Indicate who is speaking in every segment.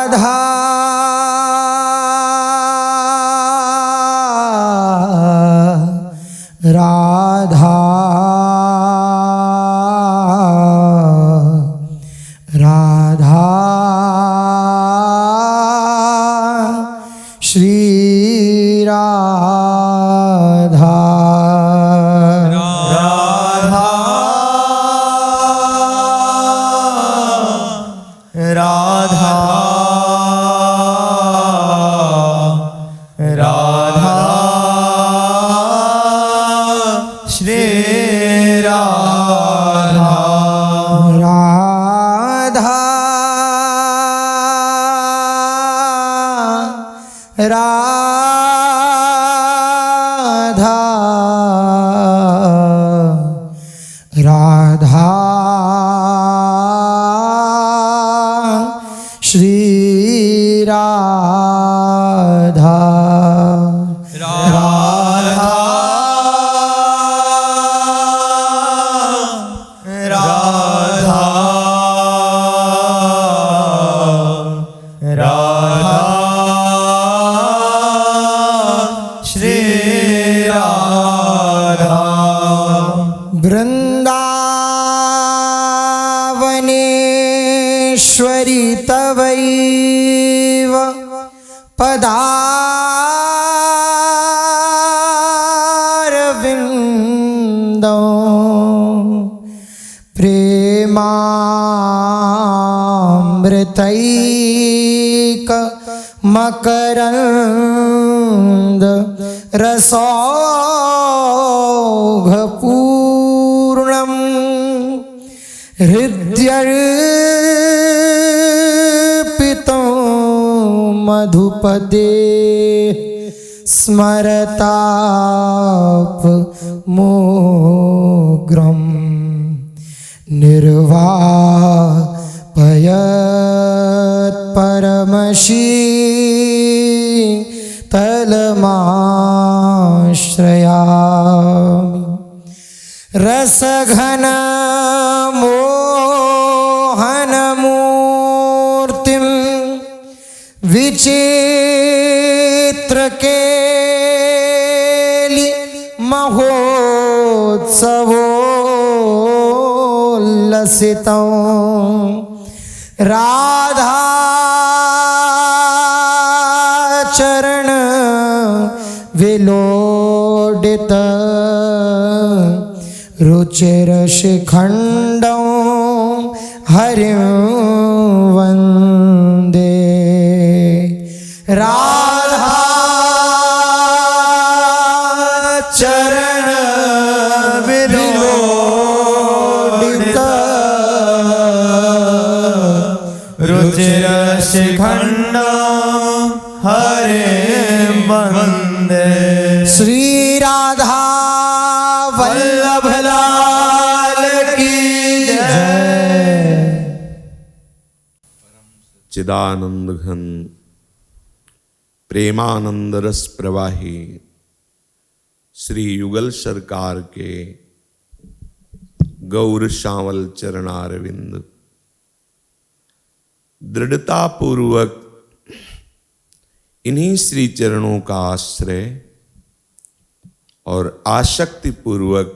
Speaker 1: राधा राधा राधा श्री राधा
Speaker 2: राधा राधा राधा श्री राधा
Speaker 1: राधा राधा राधा श्री राधा
Speaker 2: राधा राधा राधा श्री राधा
Speaker 1: वृन्दावनेश्वरी तवैव पदारविन्दौ प्रेमामृतैक मकरन्द रसौघपूर्णं हृद्यर्पितं मधुपदे स्मरतापमोग्रं निर्वापयत् परमशीतलमाश्रयामि रसघन मोहनमूर्तिं विचित्रकेलि महोत्सवोल्लसितं राधा चरण विलोडित रुचिरशिखण्डं हरिं वन्दे राधा चरण विलोडित
Speaker 2: रुचिरशिखण्ड हरे वन्दे
Speaker 1: श्री राधा वल्लभ लाल की जय।
Speaker 3: चिदानंद घन प्रेमानंद रस प्रवाही श्री युगल सरकार के गौर श्यामल चरणारविंद दृढ़ता पूर्वक इन्हीं श्री चरणों का आश्रय और आसक्ति पूर्वक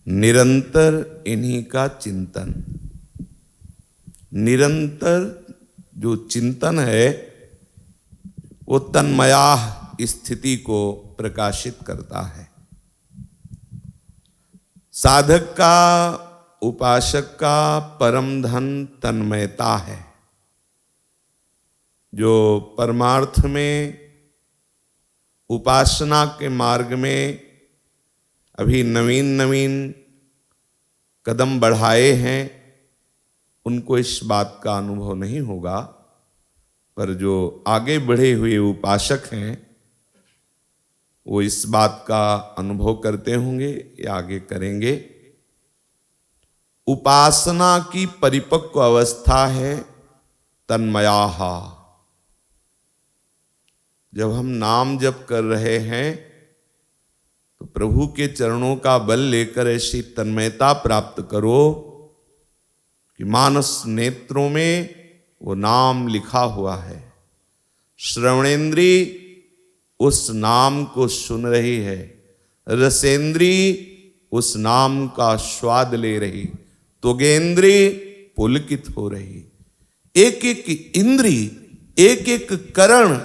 Speaker 3: निरंतर इन्हीं का चिंतन, निरंतर जो चिंतन है वो तन्मया स्थिति को प्रकाशित करता है। साधक का, उपासक का परम धन तन्मयता है। जो परमार्थ में उपासना के मार्ग में अभी नवीन नवीन कदम बढ़ाए हैं उनको इस बात का अनुभव नहीं होगा, पर जो आगे बढ़े हुए उपासक हैं वो इस बात का अनुभव करते होंगे या आगे करेंगे। उपासना की परिपक्व अवस्था है तन्मयाहा। जब हम नाम जप कर रहे हैं तो प्रभु के चरणों का बल लेकर ऐसी तन्मयता प्राप्त करो कि मानस नेत्रों में वो नाम लिखा हुआ है। श्रवणेंद्री उस नाम को सुन रही है, रसेंद्री उस नाम का स्वाद ले रही, त्वगेंद्री पुलकित हो रही। एक एक इंद्री, एक एक करण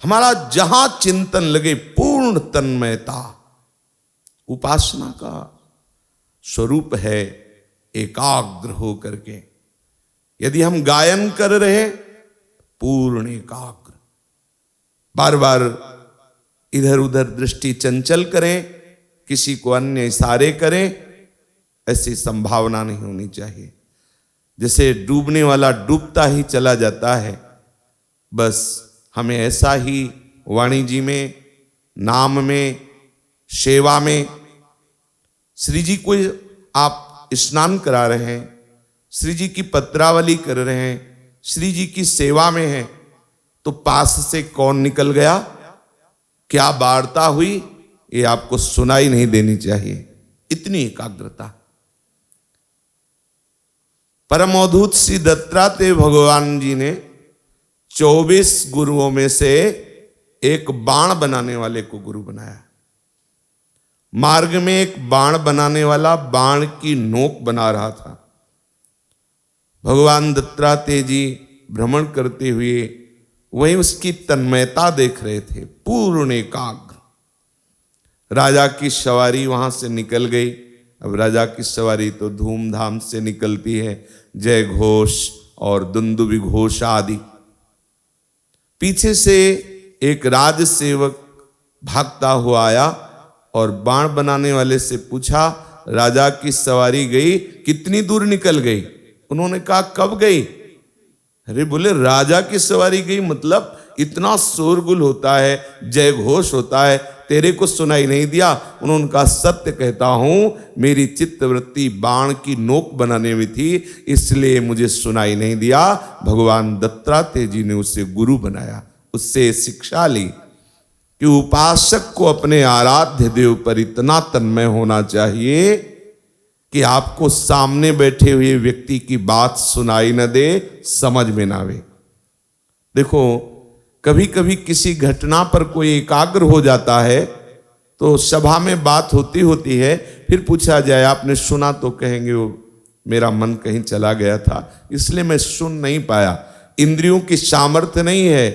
Speaker 3: हमारा जहां चिंतन लगे, पूर्ण तन्मयता उपासना का स्वरूप है। एकाग्र हो करके यदि हम गायन कर रहे, पूर्ण एकाग्र, बार बार इधर उधर दृष्टि चंचल करें, किसी को अन्य इशारे करें, ऐसी संभावना नहीं होनी चाहिए। जैसे डूबने वाला डूबता ही चला जाता है, बस हमें ऐसा ही वाणी जी में, नाम में, सेवा में, श्री जी को आप स्नान करा रहे हैं, श्री जी की पत्रावली कर रहे हैं, श्री जी की सेवा में हैं, तो पास से कौन निकल गया, क्या वार्ता हुई, ये आपको सुनाई नहीं देनी चाहिए। इतनी एकाग्रता। परम अवधूत श्री दत्तात्रेय भगवान जी ने 24 गुरुओं में से एक बाण बनाने वाले को गुरु बनाया। मार्ग में एक बाण बनाने वाला बाण की नोक बना रहा था। भगवान दत्तात्रेय जी भ्रमण करते हुए वहीं उसकी तन्मयता देख रहे थे, पूर्ण एकाग्र। राजा की सवारी वहां से निकल गई। अब राजा की सवारी तो धूमधाम से निकलती है, जय घोष और दुंदुभि घोष आदि। पीछे से एक राज सेवक भागता हुआ आया और बाण बनाने वाले से पूछा, राजा की सवारी गई, कितनी दूर निकल गई? उन्होंने कहा, कब गई? अरे बोले, राजा की सवारी गई मतलब इतना शोरगुल होता है, जय घोष होता है, तेरे को सुनाई नहीं दिया? उन्होंने कहा, सत्य कहता हूं, मेरी चित्तवृत्ति बाण की नोक बनाने में थी, इसलिए मुझे सुनाई नहीं दिया। भगवान दत्तात्रेय जी ने उसे गुरु बनाया, उससे शिक्षा ली कि उपासक को अपने आराध्य देव पर इतना तन्मय होना चाहिए कि आपको सामने बैठे हुए व्यक्ति की बात सुनाई न दे, समझ में ना आवे। देखो, कभी कभी किसी घटना पर कोई एकाग्र हो जाता है तो सभा में बात होती है, फिर पूछा जाए आपने सुना, तो कहेंगे वो मेरा मन कहीं चला गया था, इसलिए मैं सुन नहीं पाया। इंद्रियों की सामर्थ्य नहीं है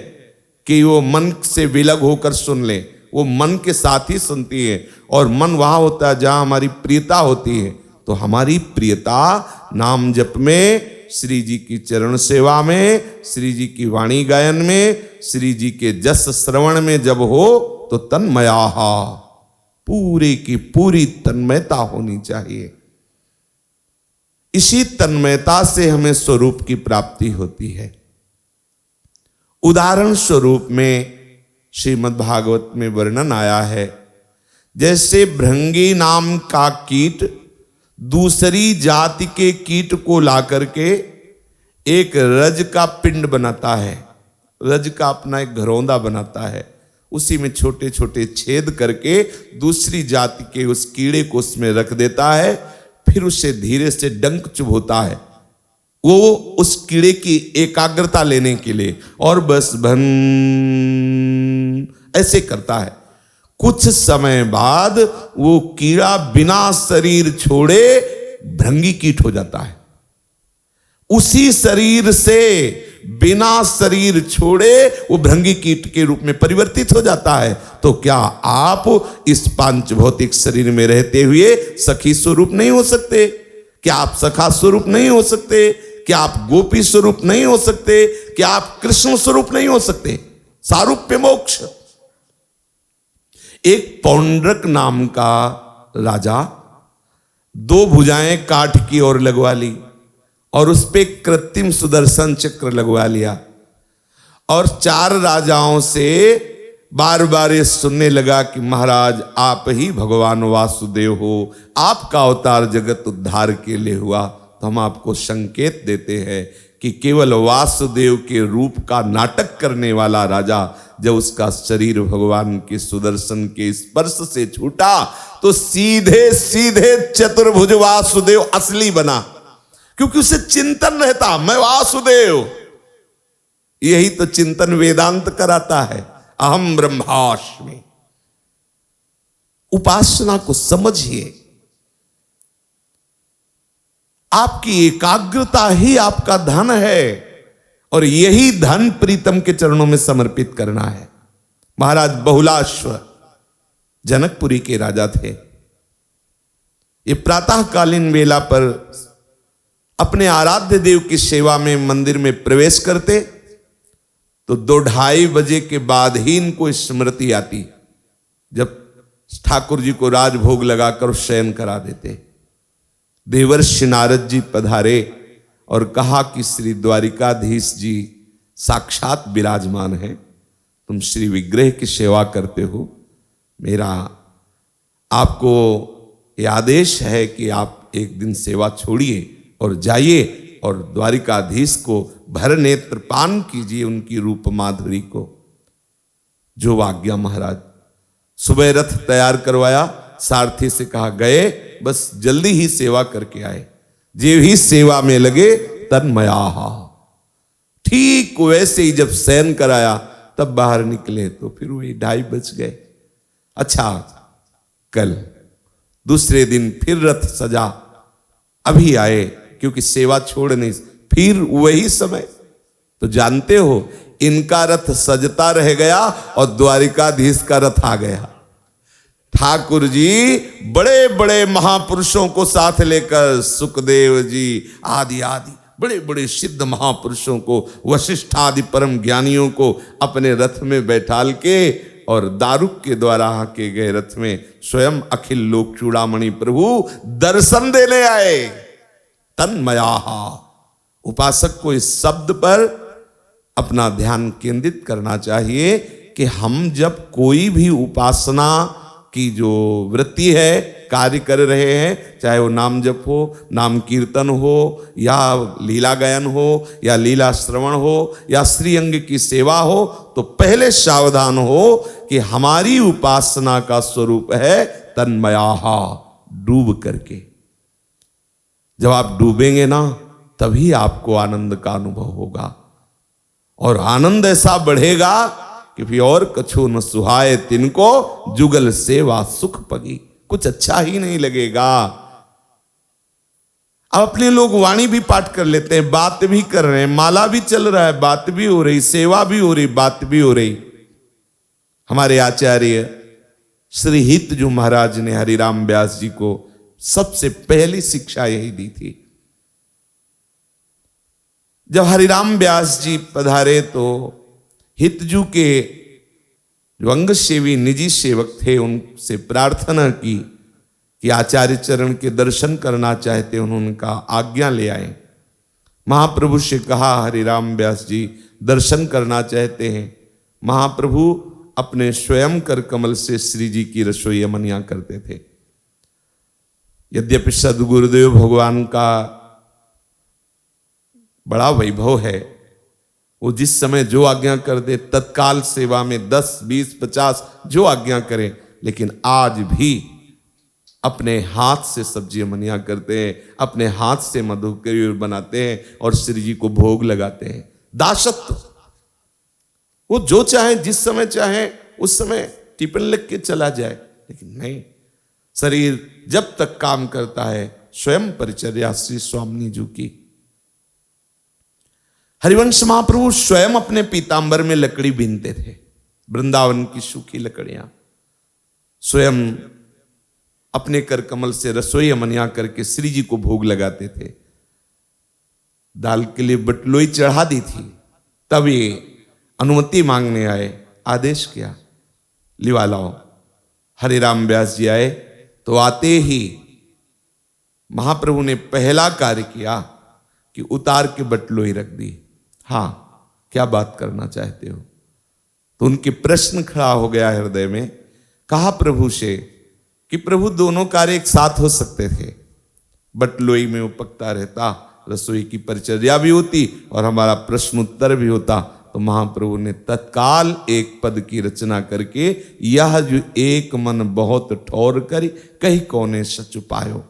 Speaker 3: कि वो मन से विलग होकर सुन ले, वो मन के साथ ही सुनती है। और मन वहां होता है जहां हमारी प्रियता होती है। तो हमारी प्रियता नाम जप में, श्री जी की चरण सेवा में, श्री जी की वाणी गायन में, श्री जी के जस श्रवण में जब हो तो तन्मयाहा, पूरी की पूरी तन्मयता होनी चाहिए। इसी तन्मयता से हमें स्वरूप की प्राप्ति होती है। उदाहरण स्वरूप में श्रीमद् भागवत में वर्णन आया है, जैसे भृंगी नाम का कीट दूसरी जाति के कीट को ला करके एक रज का पिंड बनाता है, रज का अपना एक घरौंदा बनाता है, उसी में छोटे छोटे छेद करके दूसरी जाति के उस कीड़े को उसमें रख देता है, फिर उसे धीरे से डंक चुभोता है, वो उस कीड़े की एकाग्रता लेने के लिए, और बस भन ऐसे करता है। कुछ समय बाद वो कीड़ा बिना शरीर छोड़े भृंगी कीट हो जाता है। उसी शरीर से बिना शरीर छोड़े वो भृंगी कीट के रूप में परिवर्तित हो जाता है। तो क्या आप इस पांच भौतिक शरीर में रहते हुए सखी स्वरूप नहीं हो सकते? क्या आप सखा स्वरूप नहीं हो सकते? क्या आप गोपी स्वरूप नहीं हो सकते? क्या आप कृष्ण स्वरूप नहीं हो सकते? सारूप्य मोक्ष। एक पौंड्रक नाम का राजा 2 भुजाएं काठ की ओर लगवा ली और उस पे कृत्रिम सुदर्शन चक्र लगवा लिया, और 4 राजाओं से बार बार ये सुनने लगा कि महाराज आप ही भगवान वासुदेव हो, आपका अवतार जगत उद्धार के लिए हुआ। तो हम आपको संकेत देते हैं कि केवल वासुदेव के रूप का नाटक करने वाला राजा, जब उसका शरीर भगवान के सुदर्शन के स्पर्श से छूटा तो सीधे सीधे चतुर्भुज वासुदेव असली बना। क्योंकि उसे चिंतन रहता, मैं वासुदेव। यही तो चिंतन वेदांत कराता है, अहम ब्रह्मास्मि। उपासना को समझिए, आपकी एकाग्रता ही आपका धन है और यही धन प्रीतम के चरणों में समर्पित करना है। महाराज बहुलाश्व जनकपुरी के राजा थे। ये प्रातःकालीन वेला पर अपने आराध्य देव की सेवा में मंदिर में प्रवेश करते तो 2-2:30 बजे के बाद ही इनको स्मृति आती, जब ठाकुर जी को राजभोग लगाकर शयन करा देते। देवर्षि नारद जी पधारे और कहा कि श्री द्वारिकाधीश जी साक्षात विराजमान हैं, तुम श्री विग्रह की सेवा करते हो, मेरा आपको यह आदेश है कि आप एक दिन सेवा छोड़िए और जाइए और द्वारिकाधीश को भर नेत्र पान कीजिए उनकी रूप माधुरी को। जो आज्ञा महाराज। सुबह रथ तैयार करवाया, सारथी से कहा गए, बस जल्दी ही सेवा करके आए। जे ही सेवा में लगे तन्मयाहा। ठीक वैसे ही जब शयन कराया तब बाहर निकले तो फिर वही 2:30 बज गए। अच्छा, कल दूसरे दिन फिर रथ सजा, अभी आए क्योंकि सेवा छोड़ नहीं, फिर वही समय। तो जानते हो इनका रथ सजता रह गया और द्वारिकाधीश का रथ आ गया। ठाकुर जी बड़े बड़े महापुरुषों को साथ लेकर, सुखदेव जी आदि आदि बड़े बड़े सिद्ध महापुरुषों को, वशिष्ठ आदि परम ज्ञानियों को अपने रथ में बैठाल के और दारुक के द्वारा के गए रथ में स्वयं अखिल लोक चूड़ामणि प्रभु दर्शन देने आए। तन्मयाहा। उपासक को इस शब्द पर अपना ध्यान केंद्रित करना चाहिए कि हम जब कोई भी उपासना की जो वृत्ति है कार्य कर रहे हैं, चाहे वो नाम जप हो, नाम कीर्तन हो, या लीला गायन हो, या लीला श्रवण हो, या श्री अंग की सेवा हो, तो पहले सावधान हो कि हमारी उपासना का स्वरूप है तन्मयाहा, डूब करके। जब आप डूबेंगे ना तभी आपको आनंद का अनुभव होगा और आनंद ऐसा बढ़ेगा कि फिर और कछु न सुहाए तिनको जुगल सेवा सुख पगी। कुछ अच्छा ही नहीं लगेगा। अब अपने लोग वाणी भी पाठ कर लेते हैं, बात भी कर रहे हैं, माला भी चल रहा है, बात भी हो रही, सेवा भी हो रही, बात भी हो रही। हमारे आचार्य श्री हितजू महाराज ने हरिराम व्यास जी को सबसे पहली शिक्षा यही दी थी। जब हरिराम व्यास जी पधारे तो हितजू के जो अंग सेवी निजी सेवक थे उनसे प्रार्थना की कि आचार्य चरण के दर्शन करना चाहते, उन्होंने कहा आज्ञा ले आए। महाप्रभु से कहा हरिराम व्यास जी दर्शन करना चाहते हैं। महाप्रभु अपने स्वयं कर कमल से श्री जी की रसोई अमनिया करते थे। यद्यपि सदगुरुदेव भगवान का बड़ा वैभव है, वो जिस समय जो आज्ञा कर दे तत्काल सेवा में 10, 20, 50 जो आज्ञा करें, लेकिन आज भी अपने हाथ से सब्जी अमनिया करते हैं, अपने हाथ से मधुकर बनाते हैं और श्री जी को भोग लगाते हैं। दासत्व, वो जो चाहे जिस समय चाहे उस समय टिफिन लिख के चला जाए, लेकिन नहीं, शरीर जब तक काम करता है स्वयं परिचर्या श्री स्वामी जी की। हरिवंश महाप्रभु स्वयं अपने पीतांबर में लकड़ी बीनते थे, वृंदावन की सूखी लकड़ियां, स्वयं अपने कर कमल से रसोई अमनिया करके श्री जी को भोग लगाते थे। दाल के लिए बटलोई चढ़ा दी थी, तब ये अनुमति मांगने आए, आदेश किया लिवा लाओ। हरिराम व्यास जी आए तो आते ही महाप्रभु ने पहला कार्य किया कि उतार के बटलोई रख दी। हाँ, क्या बात करना चाहते हो? तो उनके प्रश्न खड़ा हो गया हृदय में। कहा प्रभु से कि प्रभु दोनों कार्य एक साथ हो सकते थे, बटलोई में वो पकता रहता, रसोई की परिचर्या भी होती और हमारा प्रश्न उत्तर भी होता। तो महाप्रभु ने तत्काल एक पद की रचना करके, यह जो एक मन बहुत ठौर करी, कहीं कोने सच पायो।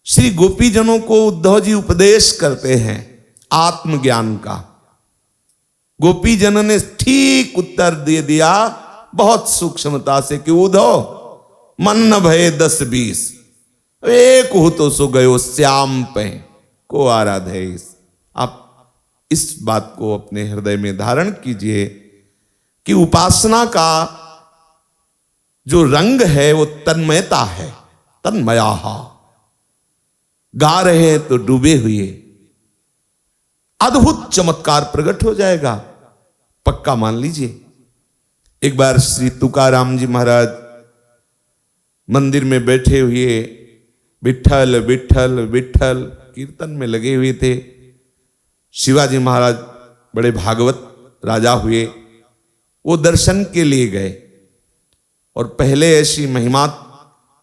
Speaker 3: श्री गोपीजनों को उद्धव जी उपदेश करते हैं आत्मज्ञान का। गोपीजन ने ठीक उत्तर दे दिया बहुत सूक्ष्मता से कि उद्धव मन न भये 10-20, एक हो तो सो गयो श्याम पे को आराधे। आप इस बात को अपने हृदय में धारण कीजिए कि उपासना का जो रंग है वो तन्मयता है, तन्मया। गा रहे हैं तो डूबे हुए, अद्भुत चमत्कार प्रकट हो जाएगा, पक्का मान लीजिए। एक बार श्री तुकाराम जी महाराज मंदिर में बैठे हुए विठल विठल विठल कीर्तन में लगे हुए थे। शिवाजी महाराज बड़े भागवत राजा हुए, वो दर्शन के लिए गए और पहले ऐसी महिमा,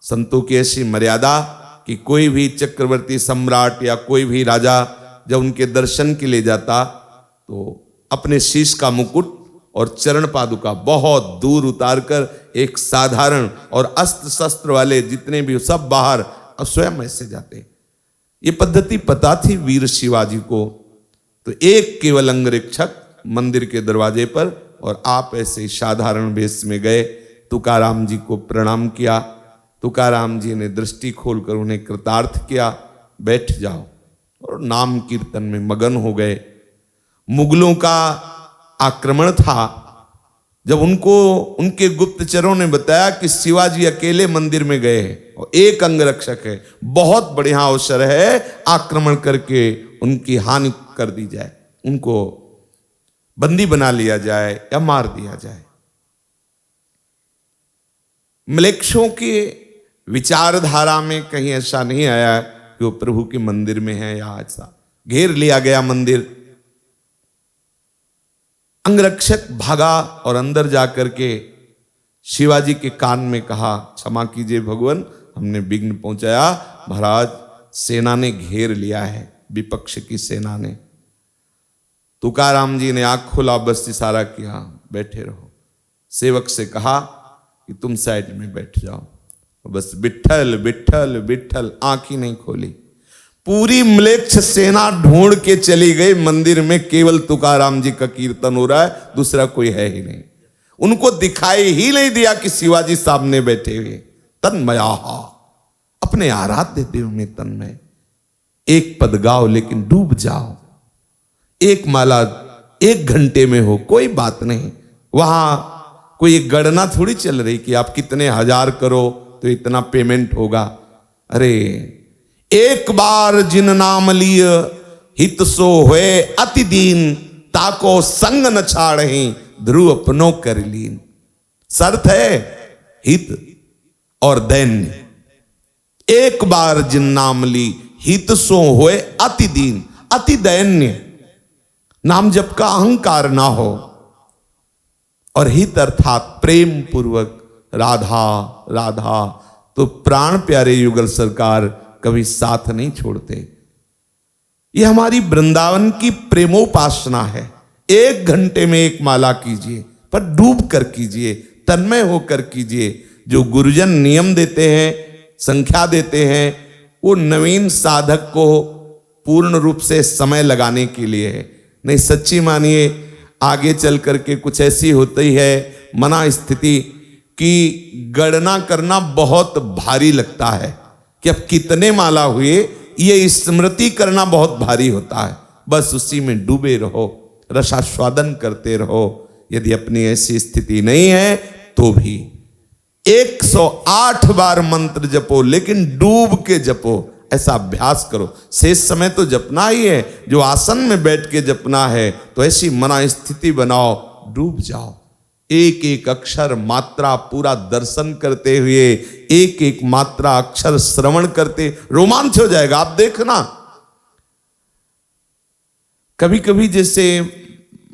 Speaker 3: संतों की ऐसी मर्यादा कि कोई भी चक्रवर्ती सम्राट या कोई भी राजा जब उनके दर्शन के लिए जाता तो अपने शीश का मुकुट और चरण पादुका बहुत दूर उतारकर एक साधारण और अस्त्र शस्त्र वाले जितने भी सब बाहर स्वयं ऐसे जाते। ये पद्धति पता थी वीर शिवाजी को। तो एक केवल अंगरक्षक मंदिर के दरवाजे पर और आप ऐसे साधारण वेश में गए, तुकाराम जी को प्रणाम किया। तुकाराम जी ने दृष्टि खोलकर उन्हें कृतार्थ किया, बैठ जाओ, और नाम कीर्तन में मगन हो गए। मुगलों का आक्रमण था, जब उनको उनके गुप्तचरों ने बताया कि शिवाजी अकेले मंदिर में गए हैं और एक अंगरक्षक है, बहुत बढ़िया अवसर है, आक्रमण करके उनकी हानि कर दी जाए, उनको बंदी बना लिया जाए या मार दिया जाए। म्लेच्छों के विचारधारा में कहीं ऐसा नहीं आया कि वो प्रभु के मंदिर में है या ऐसा। घेर लिया गया मंदिर, अंगरक्षक भागा और अंदर जाकर के शिवाजी के कान में कहा, क्षमा कीजिए भगवान, हमने विघ्न पहुंचाया, महाराज सेना ने घेर लिया है, विपक्ष की सेना ने। तुकाराम जी ने आंख खोला, बस इशारा किया, बैठे रहो। सेवक से कहा कि तुम साइड में बैठ जाओ, बस विठल विठल विठल, आंख ही नहीं खोली। पूरी म्लेच्छ सेना ढूंढ के चली गई मंदिर में, केवल तुकाराम जी का कीर्तन हो रहा है, दूसरा कोई है ही नहीं। उनको दिखाई ही नहीं दिया कि शिवाजी सामने बैठे हुए। तन्मया, अपने आराध्य देव में तन्मय। एक पद गाओ लेकिन डूब जाओ, एक माला 1 घंटे में हो, कोई बात नहीं। वहां कोई गणना थोड़ी चल रही कि आप कितने हजार करो तो इतना पेमेंट होगा। अरे एक बार जिन नाम लिय हित सो होए अति दीन, ताको संग न छाड़हि ध्रुव अपनो कर लीन। शर्त है हित और दैन्य। एक बार जिन नाम ली हित सो होए अति दीन, अति दैन्य। नाम जप का अहंकार ना हो, और हित अर्थात प्रेम पूर्वक राधा राधा। तो प्राण प्यारे युगल सरकार कभी साथ नहीं छोड़ते। ये हमारी वृंदावन की प्रेमोपासना है। 1 घंटे में 1 माला कीजिए, पर डूब कर कीजिए, तन्मय होकर कीजिए। जो गुरुजन नियम देते हैं, संख्या देते हैं, वो नवीन साधक को पूर्ण रूप से समय लगाने के लिए है। नहीं, सच्ची मानिए, आगे चल करके कुछ ऐसी होती है मना स्थिति कि गणना करना बहुत भारी लगता है कि अब कितने माला हुए, ये स्मृति करना बहुत भारी होता है। बस उसी में डूबे रहो, रसास्वादन करते रहो। यदि अपनी ऐसी स्थिति नहीं है तो भी 108 बार मंत्र जपो, लेकिन डूब के जपो। ऐसा अभ्यास करो। शेष समय तो जपना ही है, जो आसन में बैठ के जपना है, तो ऐसी मना स्थिति बनाओ, डूब जाओ। एक एक अक्षर मात्रा पूरा दर्शन करते हुए, एक एक मात्रा अक्षर श्रवण करते रोमांच हो जाएगा। आप देखना, कभी कभी जैसे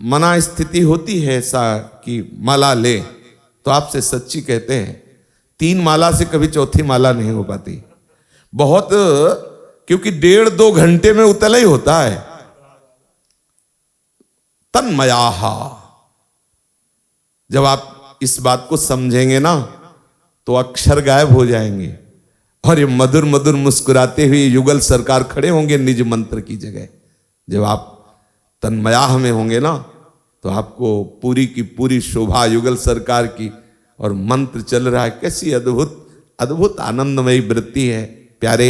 Speaker 3: मना स्थिति होती है ऐसा कि माला ले, तो आपसे सच्ची कहते हैं 3 माला से कभी चौथी माला नहीं हो पाती। बहुत, क्योंकि 1.5-2 घंटे में उतला ही होता है। तन्मयाहा, जब आप इस बात को समझेंगे ना, तो अक्षर गायब हो जाएंगे। और ये मधुर मधुर मुस्कुराते हुए युगल सरकार खड़े होंगे निज मंत्र की जगह। जब आप तन्मयाह में होंगे ना, तो आपको पूरी की पूरी शोभा युगल सरकार की, और मंत्र चल रहा है। कैसी अद्भुत अद्भुत आनंदमयी वृत्ति है प्यारे।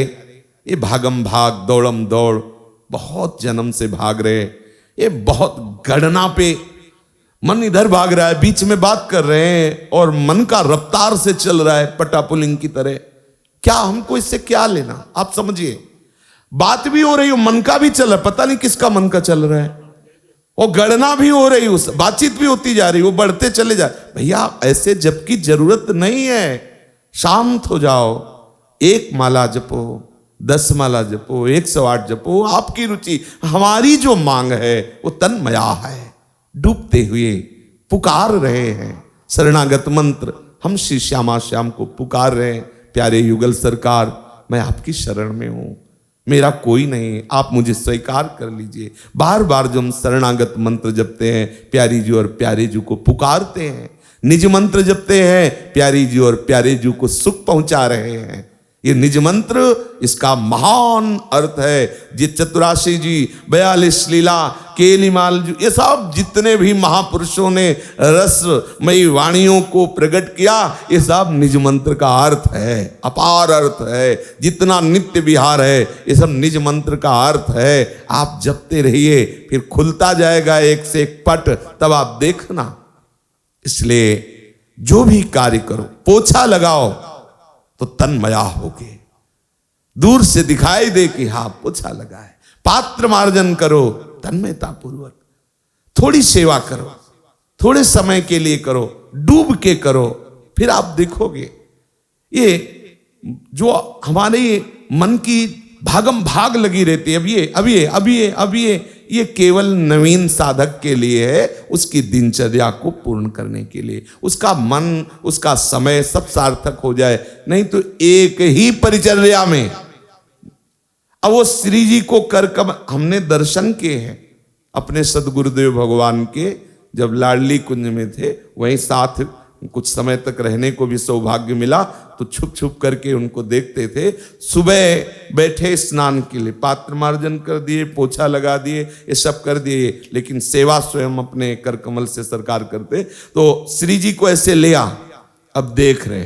Speaker 3: ये भागम भाग दौड़म दौड़, बहुत जन्म से भाग रहे, ये बहुत गणना पे मन इधर भाग रहा है, बीच में बात कर रहे हैं और मन का रफ्तार से चल रहा है पटापुलिंग की तरह। क्या हमको इससे क्या लेना, आप समझिए। बात भी हो रही हो, मन का भी चल रहा है, पता नहीं किसका मन का चल रहा है, और गणना भी हो रही, उस बातचीत भी होती जा रही, वो बढ़ते चले जा। भैया ऐसे जप की जरूरत नहीं है, शांत हो जाओ। 1 माला जपो, 10 माला जपो, 108 जपो, आपकी रुचि। हमारी जो मांग है वो तन्मया है, डूबते हुए पुकार रहे हैं शरणागत मंत्र। हम श्री श्यामा श्याम को पुकार रहे हैं। प्यारे युगल सरकार, मैं आपकी शरण में हूं, मेरा कोई नहीं, आप मुझे स्वीकार कर लीजिए। बार बार जो हम शरणागत मंत्र जपते हैं, प्यारी जी और प्यारे जी को पुकारते हैं, निज मंत्र जपते हैं, प्यारी जी और प्यारे जी को सुख पहुंचा रहे हैं। ये निज मंत्र, इसका महान अर्थ है। जी चतुराशी जी, 42 लीला, केलीमाल जी, ये सब जितने भी महापुरुषों ने रसमयी वाणियों को प्रकट किया, ये सब निज मंत्र का अर्थ है, अपार अर्थ है। जितना नित्य विहार है, ये सब निज मंत्र का अर्थ है। आप जपते रहिए, फिर खुलता जाएगा एक से एक पट, तब आप देखना। इसलिए जो भी कार्य करो, पोछा लगाओ तो तन्मया होगे, दूर से दिखाई दे कि हाँ पोछा लगा है। पात्र मार्जन करो तन्मयता पूर्वक, थोड़ी सेवा करो, थोड़े समय के लिए करो, डूब के करो, फिर आप देखोगे ये जो हमारे मन की भागम भाग लगी रहती है, अब ये केवल नवीन साधक के लिए है, उसकी दिनचर्या को पूर्ण करने के लिए, उसका मन, उसका समय सब सार्थक हो जाए। नहीं तो एक ही परिचर्या में, अब वो श्री जी को कर कब हमने दर्शन किए हैं अपने सदगुरुदेव भगवान के, जब लाडली कुंज में थे, वहीं साथ कुछ समय तक रहने को भी सौभाग्य मिला, तो छुप छुप करके उनको देखते थे। सुबह बैठे स्नान के लिए, पात्र मार्जन कर दिए, पोछा लगा दिए, ये सब कर दिए, लेकिन सेवा स्वयं अपने कर कमल से सरकार करते। तो श्री जी को ऐसे ले आ, अब देख रहे,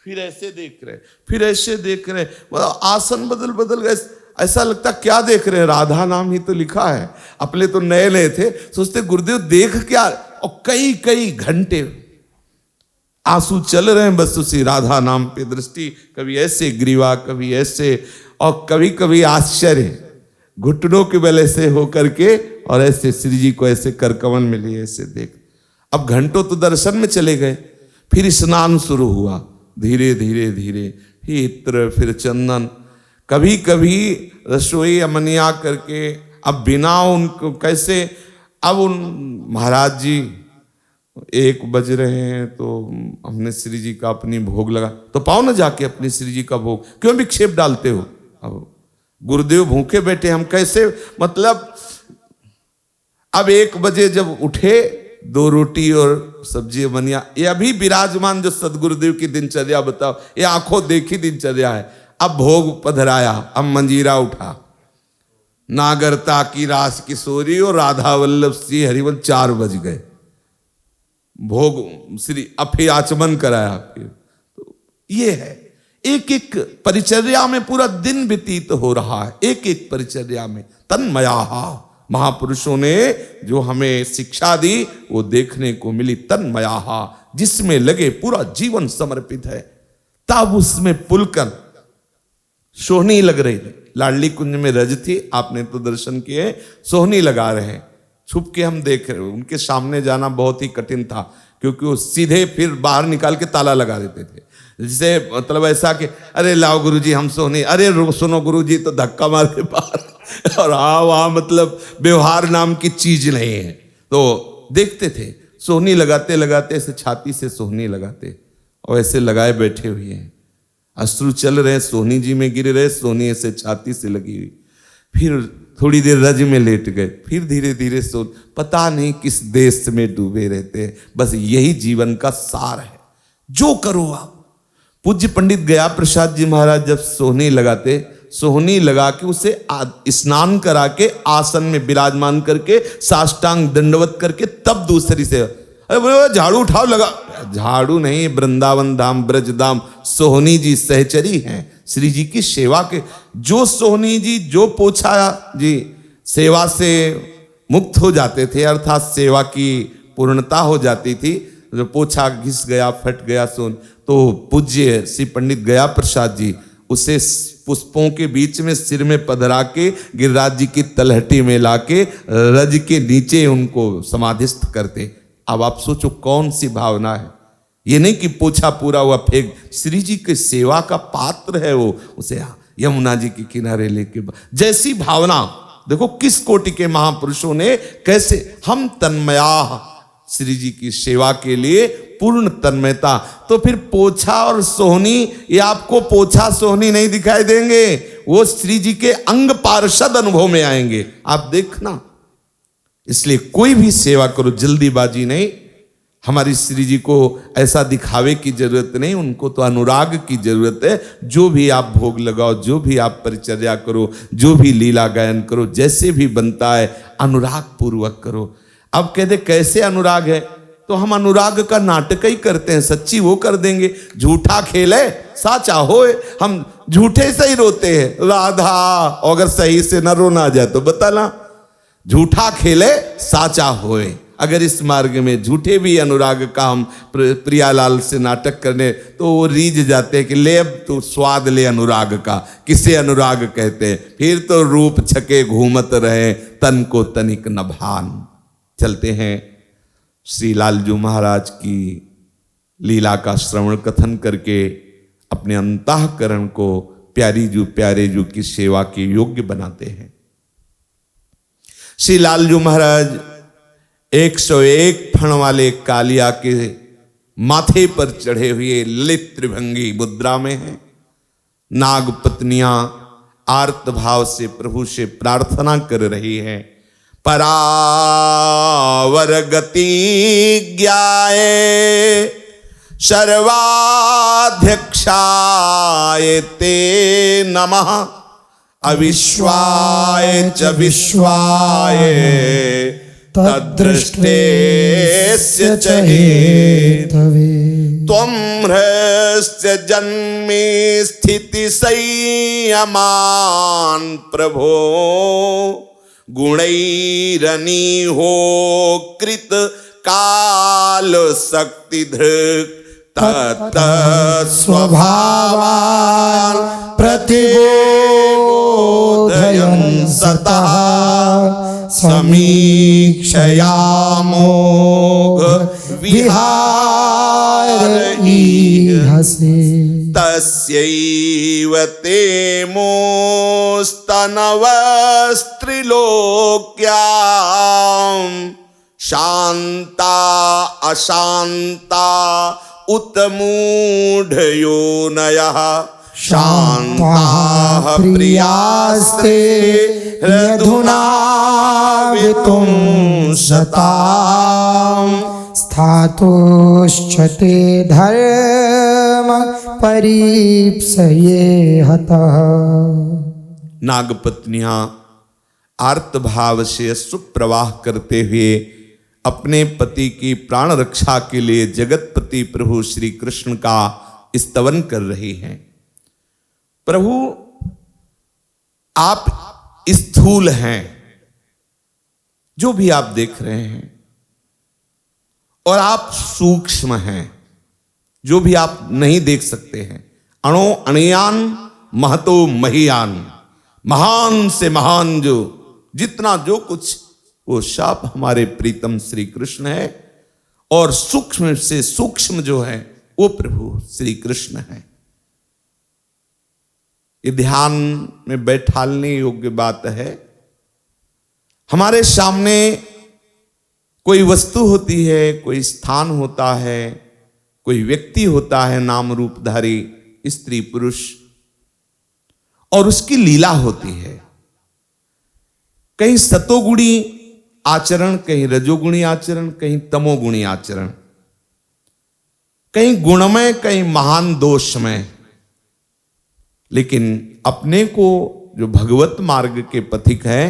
Speaker 3: फिर ऐसे देख रहे, फिर ऐसे देख रहे, आसन बदल बदल गए। ऐसा लगता क्या देख रहे हैं, राधा नाम ही तो लिखा है। अपने तो नए नए थे, सोचते गुरुदेव देख क्या, और कई कई घंटे आंसू चल रहे हैं बस उसी राधा नाम पे दृष्टि, कभी ऐसे ग्रीवा, कभी ऐसे, और कभी कभी आश्चर्य, घुटनों के बल ऐसे होकर के, और ऐसे श्री जी को ऐसे करकमल में लिए ऐसे देख। अब घंटों तो दर्शन में चले गए, फिर स्नान शुरू हुआ, धीरे धीरे धीरे, फिर इत्र, फिर चंदन, कभी कभी रसोई अमनिया करके। अब बिना उनको कैसे, अब उन महाराज जी 1 बज रहे हैं, तो हमने श्री जी का अपनी भोग लगा, तो पाओ ना जाके अपनी श्री जी का भोग, क्यों विक्षेप डालते हो। अब गुरुदेव भूखे बैठे, हम कैसे, मतलब अब 1 बजे जब उठे, 2 रोटी और सब्जी बनिया। ये अभी विराजमान जो सदगुरुदेव की दिनचर्या बताओ, ये आंखों देखी दिनचर्या है। अब भोग पधराया, अब मंजीरा उठा, नागरता की रास किशोरी और राधा वल्लभ श्री हरिवल, 4 बज गए। भोग श्री अब फिर आचमन कराया। फिर तो ये है, एक एक परिचर्या में पूरा दिन व्यतीत हो रहा है, एक एक परिचर्या में तन्मया। महापुरुषों ने जो हमें शिक्षा दी वो देखने को मिली, तन्मया, जिसमें लगे पूरा जीवन समर्पित है। तब उसमें पुलकन सोहनी लग रही थी, लाडली कुंज में रज थी, आपने तो दर्शन किए, सोहनी लगा रहे हैं, छुप के हम देख रहे। उनके सामने जाना बहुत ही कठिन था, क्योंकि वो सीधे फिर बाहर निकाल के ताला लगा देते थे। जिसे मतलब ऐसा कि अरे लाओ गुरुजी हम सोहनी, अरे सुनो गुरुजी, तो धक्का मार के बाहर, और हाँ वहाँ मतलब व्यवहार नाम की चीज नहीं है। तो देखते थे सोहनी लगाते लगाते, ऐसे छाती से सोहनी लगाते, और ऐसे लगाए बैठे हुए हैं, अश्रु चल रहे, सोहनी जी में गिर रहे, सोहनी ऐसे छाती से लगी हुई। फिर थोड़ी देर रज में लेट गए, फिर धीरे धीरे सो, पता नहीं किस देश में डूबे रहते हैं। बस यही जीवन का सार है। जो करो आप, पूज्य पंडित गया प्रसाद जी महाराज जब सोहनी लगाते, सोहनी लगा के उसे स्नान करा के आसन में विराजमान करके साष्टांग दंडवत करके तब दूसरी से, अरे बोले झाड़ू उठाओ, लगा झाड़ू नहीं, वृंदावन धाम ब्रज धाम सोहनी जी सहचरी हैं श्री जी की सेवा के। जो सोहनी जी जो पोछा जी सेवा से मुक्त हो जाते थे, अर्थात सेवा की पूर्णता हो जाती थी, जो पोछा घिस गया फट गया सोन, तो पूज्य श्री पंडित गया प्रसाद जी उसे पुष्पों के बीच में सिर में पधरा के गिरिराज जी की तलहटी में लाके रज के नीचे उनको समाधिस्थ करते। अब आप सोचो कौन सी भावना है, ये नहीं कि पोछा पूरा हुआ फेंक, श्री जी के सेवा का पात्र है वो, उसे यमुना जी के किनारे लेके, जैसी भावना देखो किस कोटि के महापुरुषों ने कैसे, हम तन्मया श्री जी की सेवा के लिए पूर्ण तन्मयता। तो फिर पोछा और सोहनी ये आपको पोछा सोहनी नहीं दिखाई देंगे, वो श्री जी के अंग पार्षद अनुभव में आएंगे, आप देखना। इसलिए कोई भी सेवा करो जल्दीबाजी नहीं, हमारी श्री जी को ऐसा दिखावे की जरूरत नहीं, उनको तो अनुराग की जरूरत है। जो भी आप भोग लगाओ, जो भी आप परिचर्या करो, जो भी लीला गायन करो, जैसे भी बनता है अनुराग पूर्वक करो। अब कहते कैसे अनुराग है, तो हम अनुराग का नाटक ही करते हैं, सच्ची वो कर देंगे। झूठा खेले साचा होए, हम झूठे से ही रोते हैं राधा, अगर सही से न रोना आ जाए तो बताना। झूठा खेले साचा होए, अगर इस मार्ग में झूठे भी अनुराग का हम प्रियालाल से नाटक करने तो वो रीझ जाते हैं कि ले अब तू स्वाद ले अनुराग का, किसे अनुराग कहते हैं, फिर तो रूप छके घूमत रहे तन को तनिक न भान। चलते हैं श्री लालजू महाराज की लीला का श्रवण कथन करके अपने अंतःकरण को प्यारे जू की सेवा के योग्य बनाते हैं। श्री लालजू महाराज 101 फण वाले कालिया के माथे पर चढ़े हुए ललित त्रिभंगी मुद्रा में हैं। नाग पत्नियां आर्त भाव से प्रभु से प्रार्थना कर रही हैं, परावर गति ज्ञाये सर्वाध्यक्षाय ते नमः, अविश्वाय च विश्वाय तद्दृष्टेस्य च हेतवे, त्वं ह्रस्य जन्मे स्थिति संयमान प्रभो, गुणैरनीहो कृत काल शक्ति धृक् तत् स्वभावान् प्रतिबोधयन् सतः, समीक्षयामोघ विहारईहसे, तस्यैव ते मोस्तनवस्त्रिलोक्यां शान्ता अशान्ता उत मूढयोनयः, शान्ताः प्रियास्ते हृदुनावितुं शताम्,
Speaker 1: स्थातुश्च ते धर्म परीप्सये हतः।
Speaker 3: नागपत्नियां आर्त भाव से सुप्रवाह करते हुए अपने पति की प्राण रक्षा के लिए जगतपति प्रभु श्री कृष्ण का स्तवन कर रही हैं। प्रभु आप स्थूल हैं, जो भी आप देख रहे हैं, और आप सूक्ष्म हैं, जो भी आप नहीं देख सकते हैं। अणो अणियान महतो महियान, महान से महान जो जितना जो कुछ वो सब हमारे प्रीतम श्री कृष्ण है, और सूक्ष्म से सूक्ष्म जो है वो प्रभु श्री कृष्ण है। ये ध्यान में बैठालने योग्य बात है। हमारे सामने कोई वस्तु होती है, कोई स्थान होता है, कोई व्यक्ति होता है नाम रूपधारी स्त्री पुरुष, और उसकी लीला होती है। कहीं सतोगुणी आचरण, कहीं रजोगुणी आचरण, कहीं तमोगुणी आचरण, कहीं गुणमय, कहीं महान दोषमय, लेकिन अपने को जो भगवत मार्ग के पथिक है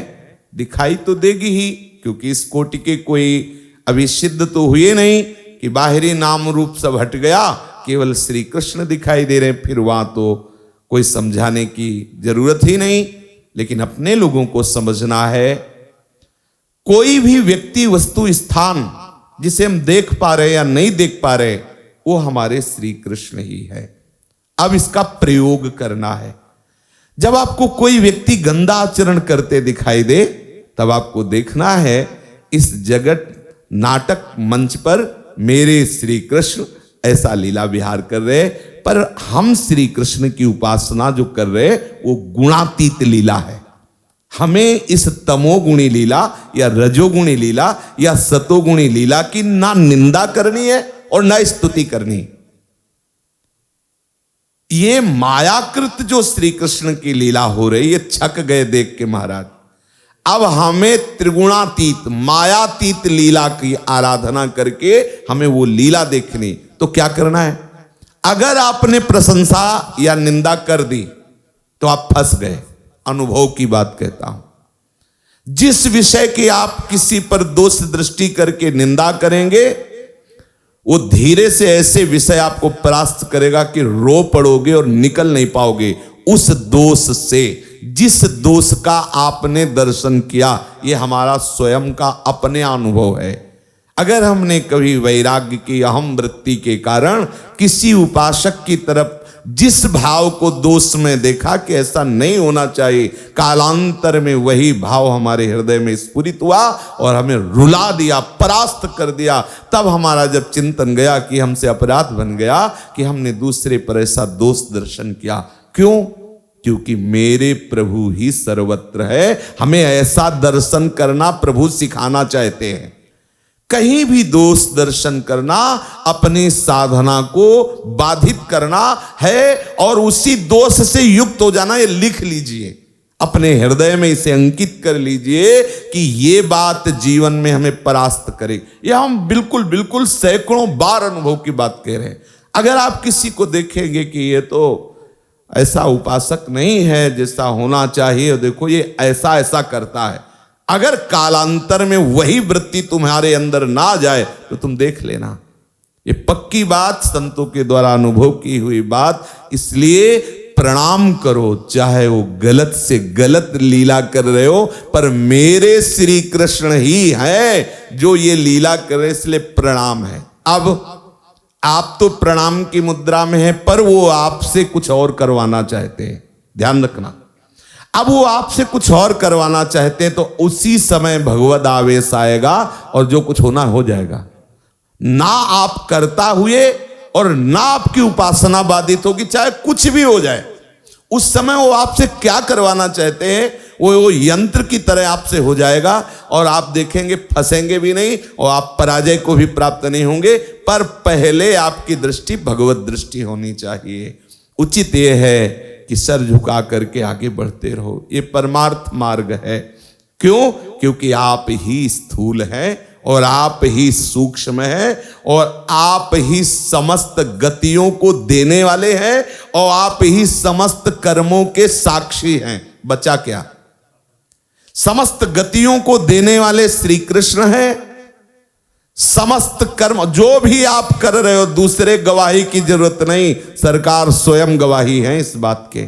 Speaker 3: दिखाई तो देगी ही, क्योंकि इस कोटि के कोई अभी सिद्ध तो हुए नहीं कि बाहरी नाम रूप सब हट गया, केवल श्री कृष्ण दिखाई दे रहे हैं, फिर वहां तो कोई समझाने की जरूरत ही नहीं। लेकिन अपने लोगों को समझना है, कोई भी व्यक्ति, वस्तु, स्थान जिसे हम देख पा रहे या नहीं देख पा रहे, वो हमारे श्री कृष्ण ही है। अब इसका प्रयोग करना है। जब आपको कोई व्यक्ति गंदा आचरण करते दिखाई दे, तब आपको देखना है इस जगत नाटक मंच पर मेरे श्री कृष्ण ऐसा लीला विहार कर रहे, पर हम श्री कृष्ण की उपासना जो कर रहे वो गुणातीत लीला है। हमें इस तमोगुणी लीला या रजोगुणी लीला या सतोगुणी लीला की ना निंदा करनी है और ना स्तुति करनी। ये मायाकृत जो श्री कृष्ण की लीला हो रही, ये छक गए देख के महाराज। अब हमें त्रिगुणातीत, मायातीत लीला की आराधना करके हमें वो लीला देखनी। तो क्या करना है? अगर आपने प्रशंसा या निंदा कर दी तो आप फंस गए। अनुभव की बात कहता हूं। जिस विषय की आप किसी पर दोष दृष्टि करके निंदा करेंगे, वो धीरे से ऐसे विषय आपको परास्त करेगा कि रो पड़ोगे और निकल नहीं पाओगे उस दोष से। जिस दोष का आपने दर्शन किया, ये हमारा स्वयं का अपने अनुभव है। अगर हमने कभी वैराग्य की अहम वृत्ति के कारण किसी उपासक की तरफ जिस भाव को दोष में देखा कि ऐसा नहीं होना चाहिए, कालांतर में वही भाव हमारे हृदय में स्फुरित हुआ और हमें रुला दिया, परास्त कर दिया, तब हमारा जब चिंतन गया कि हमसे अपराध बन गया कि हमने दूसरे पर ऐसा दोष दर्शन किया। क्यों? क्योंकि मेरे प्रभु ही सर्वत्र है। हमें ऐसा दर्शन करना प्रभु सिखाना चाहते हैं। कहीं भी दोष दर्शन करना अपनी साधना को बाधित करना है और उसी दोष से युक्त हो जाना। ये लिख लीजिए, अपने हृदय में इसे अंकित कर लीजिए कि ये बात जीवन में हमें परास्त करे। ये हम बिल्कुल बिल्कुल सैकड़ों बार अनुभव की बात कह रहे हैं। अगर आप किसी को देखेंगे कि ये तो ऐसा उपासक नहीं है जैसा होना चाहिए, देखो ये ऐसा ऐसा करता है, अगर कालांतर में वही वृत्ति तुम्हारे अंदर ना जाए तो तुम देख लेना। ये पक्की बात, संतों के द्वारा अनुभव की हुई बात। इसलिए प्रणाम करो, चाहे वो गलत से गलत लीला कर रहे हो, पर मेरे श्री कृष्ण ही है जो ये लीला कर रहे, इसलिए प्रणाम है। अब आप तो प्रणाम की मुद्रा में है, पर वो आपसे कुछ और करवाना चाहते हैं, ध्यान रखना। अब वो आपसे कुछ और करवाना चाहते हैं तो उसी समय भगवद आवेश आएगा और जो कुछ होना हो जाएगा। ना आप करता हुए और ना आपकी उपासना बाधित होगी, चाहे कुछ भी हो जाए। उस समय वो आपसे क्या करवाना चाहते हैं वो यंत्र की तरह आपसे हो जाएगा और आप देखेंगे फंसेंगे भी नहीं और आप पराजय को भी प्राप्त नहीं होंगे। पर पहले आपकी दृष्टि भगवत दृष्टि होनी चाहिए। उचित ये है कि सर झुका करके आगे बढ़ते रहो। ये परमार्थ मार्ग है। क्यों? क्योंकि आप ही स्थूल हैं और आप ही सूक्ष्म हैं और आप ही समस्त गतियों को देने वाले हैं और आप ही समस्त कर्मों के साक्षी हैं। बचा क्या? समस्त गतियों को देने वाले श्री कृष्ण हैं। समस्त कर्म जो भी आप कर रहे हो, दूसरे गवाही की जरूरत नहीं, सरकार स्वयं गवाही है इस बात के।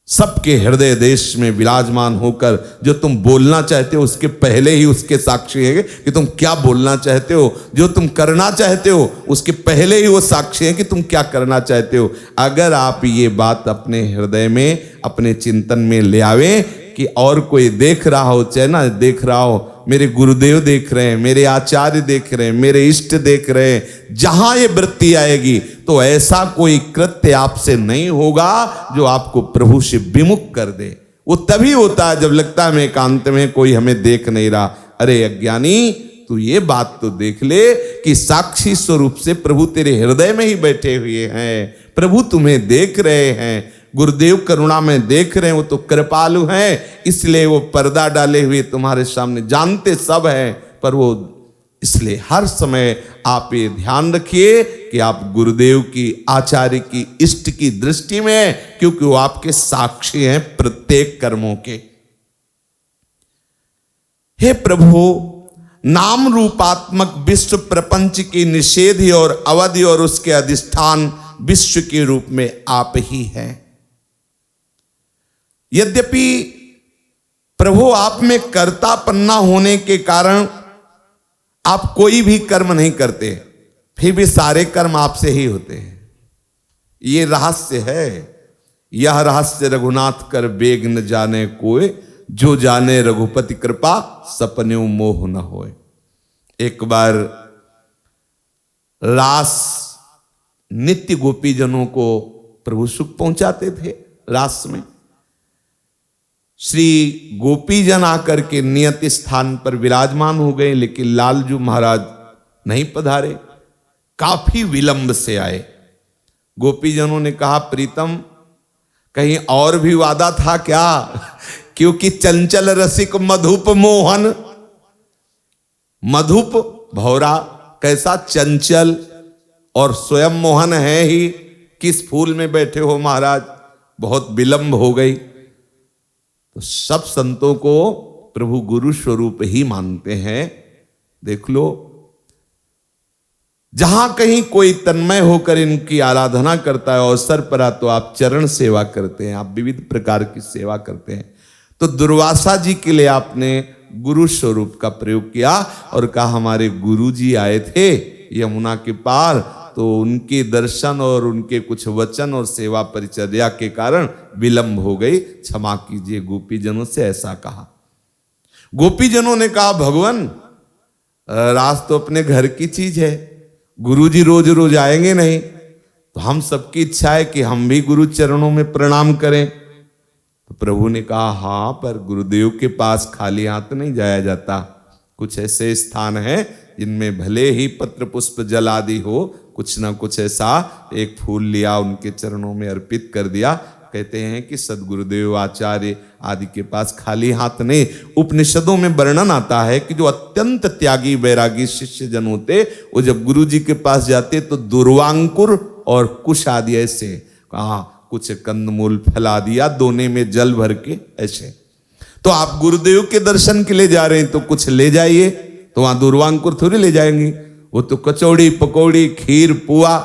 Speaker 3: सबके हृदय देश में विराजमान होकर जो तुम बोलना चाहते हो उसके पहले ही उसके साक्षी है कि तुम क्या बोलना चाहते हो। जो तुम करना चाहते हो उसके पहले ही वो साक्षी है कि तुम क्या करना चाहते हो। अगर आप ये बात अपने हृदय में, अपने चिंतन में ले आवे कि और कोई देख रहा हो, चाहे ना देख रहा हो, मेरे गुरुदेव देख रहे हैं, मेरे आचार्य देख रहे हैं, मेरे इष्ट देख रहे हैं, जहां ये वृत्ति आएगी तो ऐसा कोई कृत्य आपसे नहीं होगा जो आपको प्रभु से विमुख कर दे। वो तभी होता है जब लगता है मैं एकांत में, कोई हमें देख नहीं रहा। अरे अज्ञानी, तू ये बात तो देख ले कि साक्षी स्वरूप से प्रभु तेरे हृदय में ही बैठे हुए हैं। प्रभु तुम्हें देख रहे हैं, गुरुदेव करुणा में देख रहे हैं। वो तो कृपालु हैं, इसलिए वो पर्दा डाले हुए तुम्हारे सामने, जानते सब हैं, पर वो इसलिए हर समय आप ये ध्यान रखिए कि आप गुरुदेव की, आचार्य की, इष्ट की दृष्टि में हैं, क्योंकि वो आपके साक्षी हैं प्रत्येक कर्मों के। हे प्रभु, नाम रूपात्मक विश्व प्रपंच की निषेधी और अवधि और उसके अधिष्ठान विश्व के रूप में आप ही हैं। यद्यपि प्रभु आप में कर्तापन्ना होने के कारण आप कोई भी कर्म नहीं करते, फिर भी सारे कर्म आपसे ही होते हैं। ये रहस्य है। यह रहस्य रघुनाथ कर बेग न जाने कोय, जो जाने रघुपति कृपा सपने मोह न होए। एक बार रास नित्य गोपीजनों को प्रभु सुख पहुंचाते थे। रास में श्री गोपीजन आकर के नियत स्थान पर विराजमान हो गए, लेकिन लालजू महाराज नहीं पधारे, काफी विलंब से आए। गोपीजनों ने कहा, प्रीतम कहीं और भी वादा था क्या? क्योंकि चंचल रसिक मधुप मोहन, मधुप भौरा कैसा चंचल और स्वयं मोहन है ही, किस फूल में बैठे हो महाराज, बहुत विलंब हो गई। तो सब संतों को प्रभु गुरु स्वरूप ही मानते हैं। देख लो, जहां कहीं कोई तन्मय होकर इनकी आराधना करता है, अवसर पर आ तो आप चरण सेवा करते हैं, आप विविध प्रकार की सेवा करते हैं। तो दुर्वासा जी के लिए आपने गुरु स्वरूप का प्रयोग किया और कहा, हमारे गुरु जी आए थे यमुना के पार, तो उनके दर्शन और उनके कुछ वचन और सेवा परिचर्या के कारण विलंब हो गई, क्षमा कीजिए। गोपीजनों से ऐसा कहा। गोपीजनों ने कहा, भगवान रास तो अपने घर की चीज है, गुरुजी रोज रोज आएंगे नहीं, तो हम सबकी इच्छा है कि हम भी गुरु चरणों में प्रणाम करें। तो प्रभु ने कहा, हाँ, पर गुरुदेव के पास खाली हाथ नहीं जाया जाता। कुछ ऐसे स्थान हैं जिनमें भले ही पत्र पुष्प जल आदि हो, कुछ ना कुछ ऐसा एक फूल लिया, उनके चरणों में अर्पित कर दिया। कहते हैं कि सदगुरुदेव, आचार्य आदि के पास खाली हाथ नहीं। उपनिषदों में वर्णन आता है कि जो अत्यंत त्यागी वैरागी शिष्य जन होते, वो जब गुरु जी के पास जाते तो दुर्वांकुर और कुश आदि ऐसे, कहा कुछ कंदमूल फैला दिया, दोने में जल भर के ऐसे। तो आप गुरुदेव के दर्शन के लिए जा रहे हैं तो कुछ ले जाइए, तो वहां दुर्वांकुर थोड़ी ले जाएंगे, वो तो कचौड़ी पकौड़ी खीर पुआ,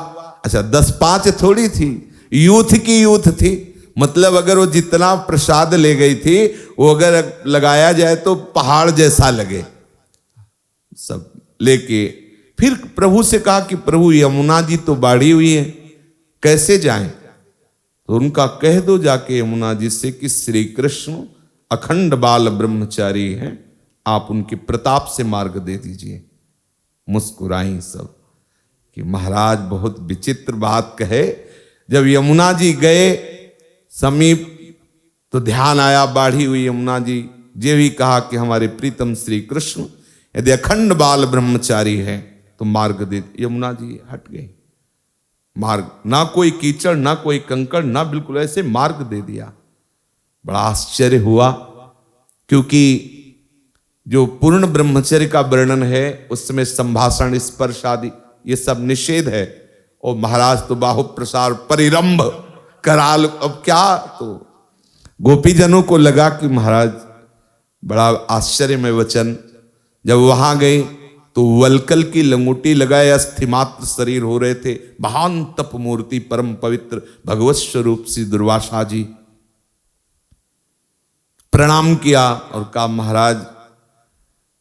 Speaker 3: अच्छा 10-5 थोड़ी थी, यूथ की यूथ थी। मतलब अगर वो जितना प्रसाद ले गई थी, वो अगर लगाया जाए तो पहाड़ जैसा लगे। सब लेके फिर प्रभु से कहा कि प्रभु यमुना जी तो बाढ़ी हुई है, कैसे जाएं? तो उनका कह दो जाके यमुना जी से कि श्री कृष्ण अखंड बाल ब्रह्मचारी हैं, आप उनके प्रताप से मार्ग दे दीजिए। मुस्कुराई सब कि महाराज बहुत विचित्र बात कहे। जब यमुना जी गए समीप तो ध्यान आया बाढ़ी हुई यमुना जी, ये भी कहा कि हमारे प्रीतम श्री कृष्ण यदि अखंड बाल ब्रह्मचारी है तो मार्ग दे। यमुना जी हट गई, मार्ग ना कोई कीचड़ ना कोई कंकड़ ना, बिल्कुल ऐसे मार्ग दे दिया। बड़ा आश्चर्य हुआ, क्योंकि जो पूर्ण ब्रह्मचर्य का वर्णन है उसमें संभाषण स्पर्श आदि ये सब निषेध है, और महाराज तो बाहु प्रसार परिरंभ कराल। अब क्या, तो गोपीजनों को लगा कि महाराज बड़ा आश्चर्यमय वचन। जब वहां गए तो वलकल की लंगोटी लगाए अस्थिमात्र शरीर हो रहे थे, महान तप मूर्ति परम पवित्र भगवत स्वरूप श्री दुर्वासा जी। प्रणाम किया और कहा, महाराज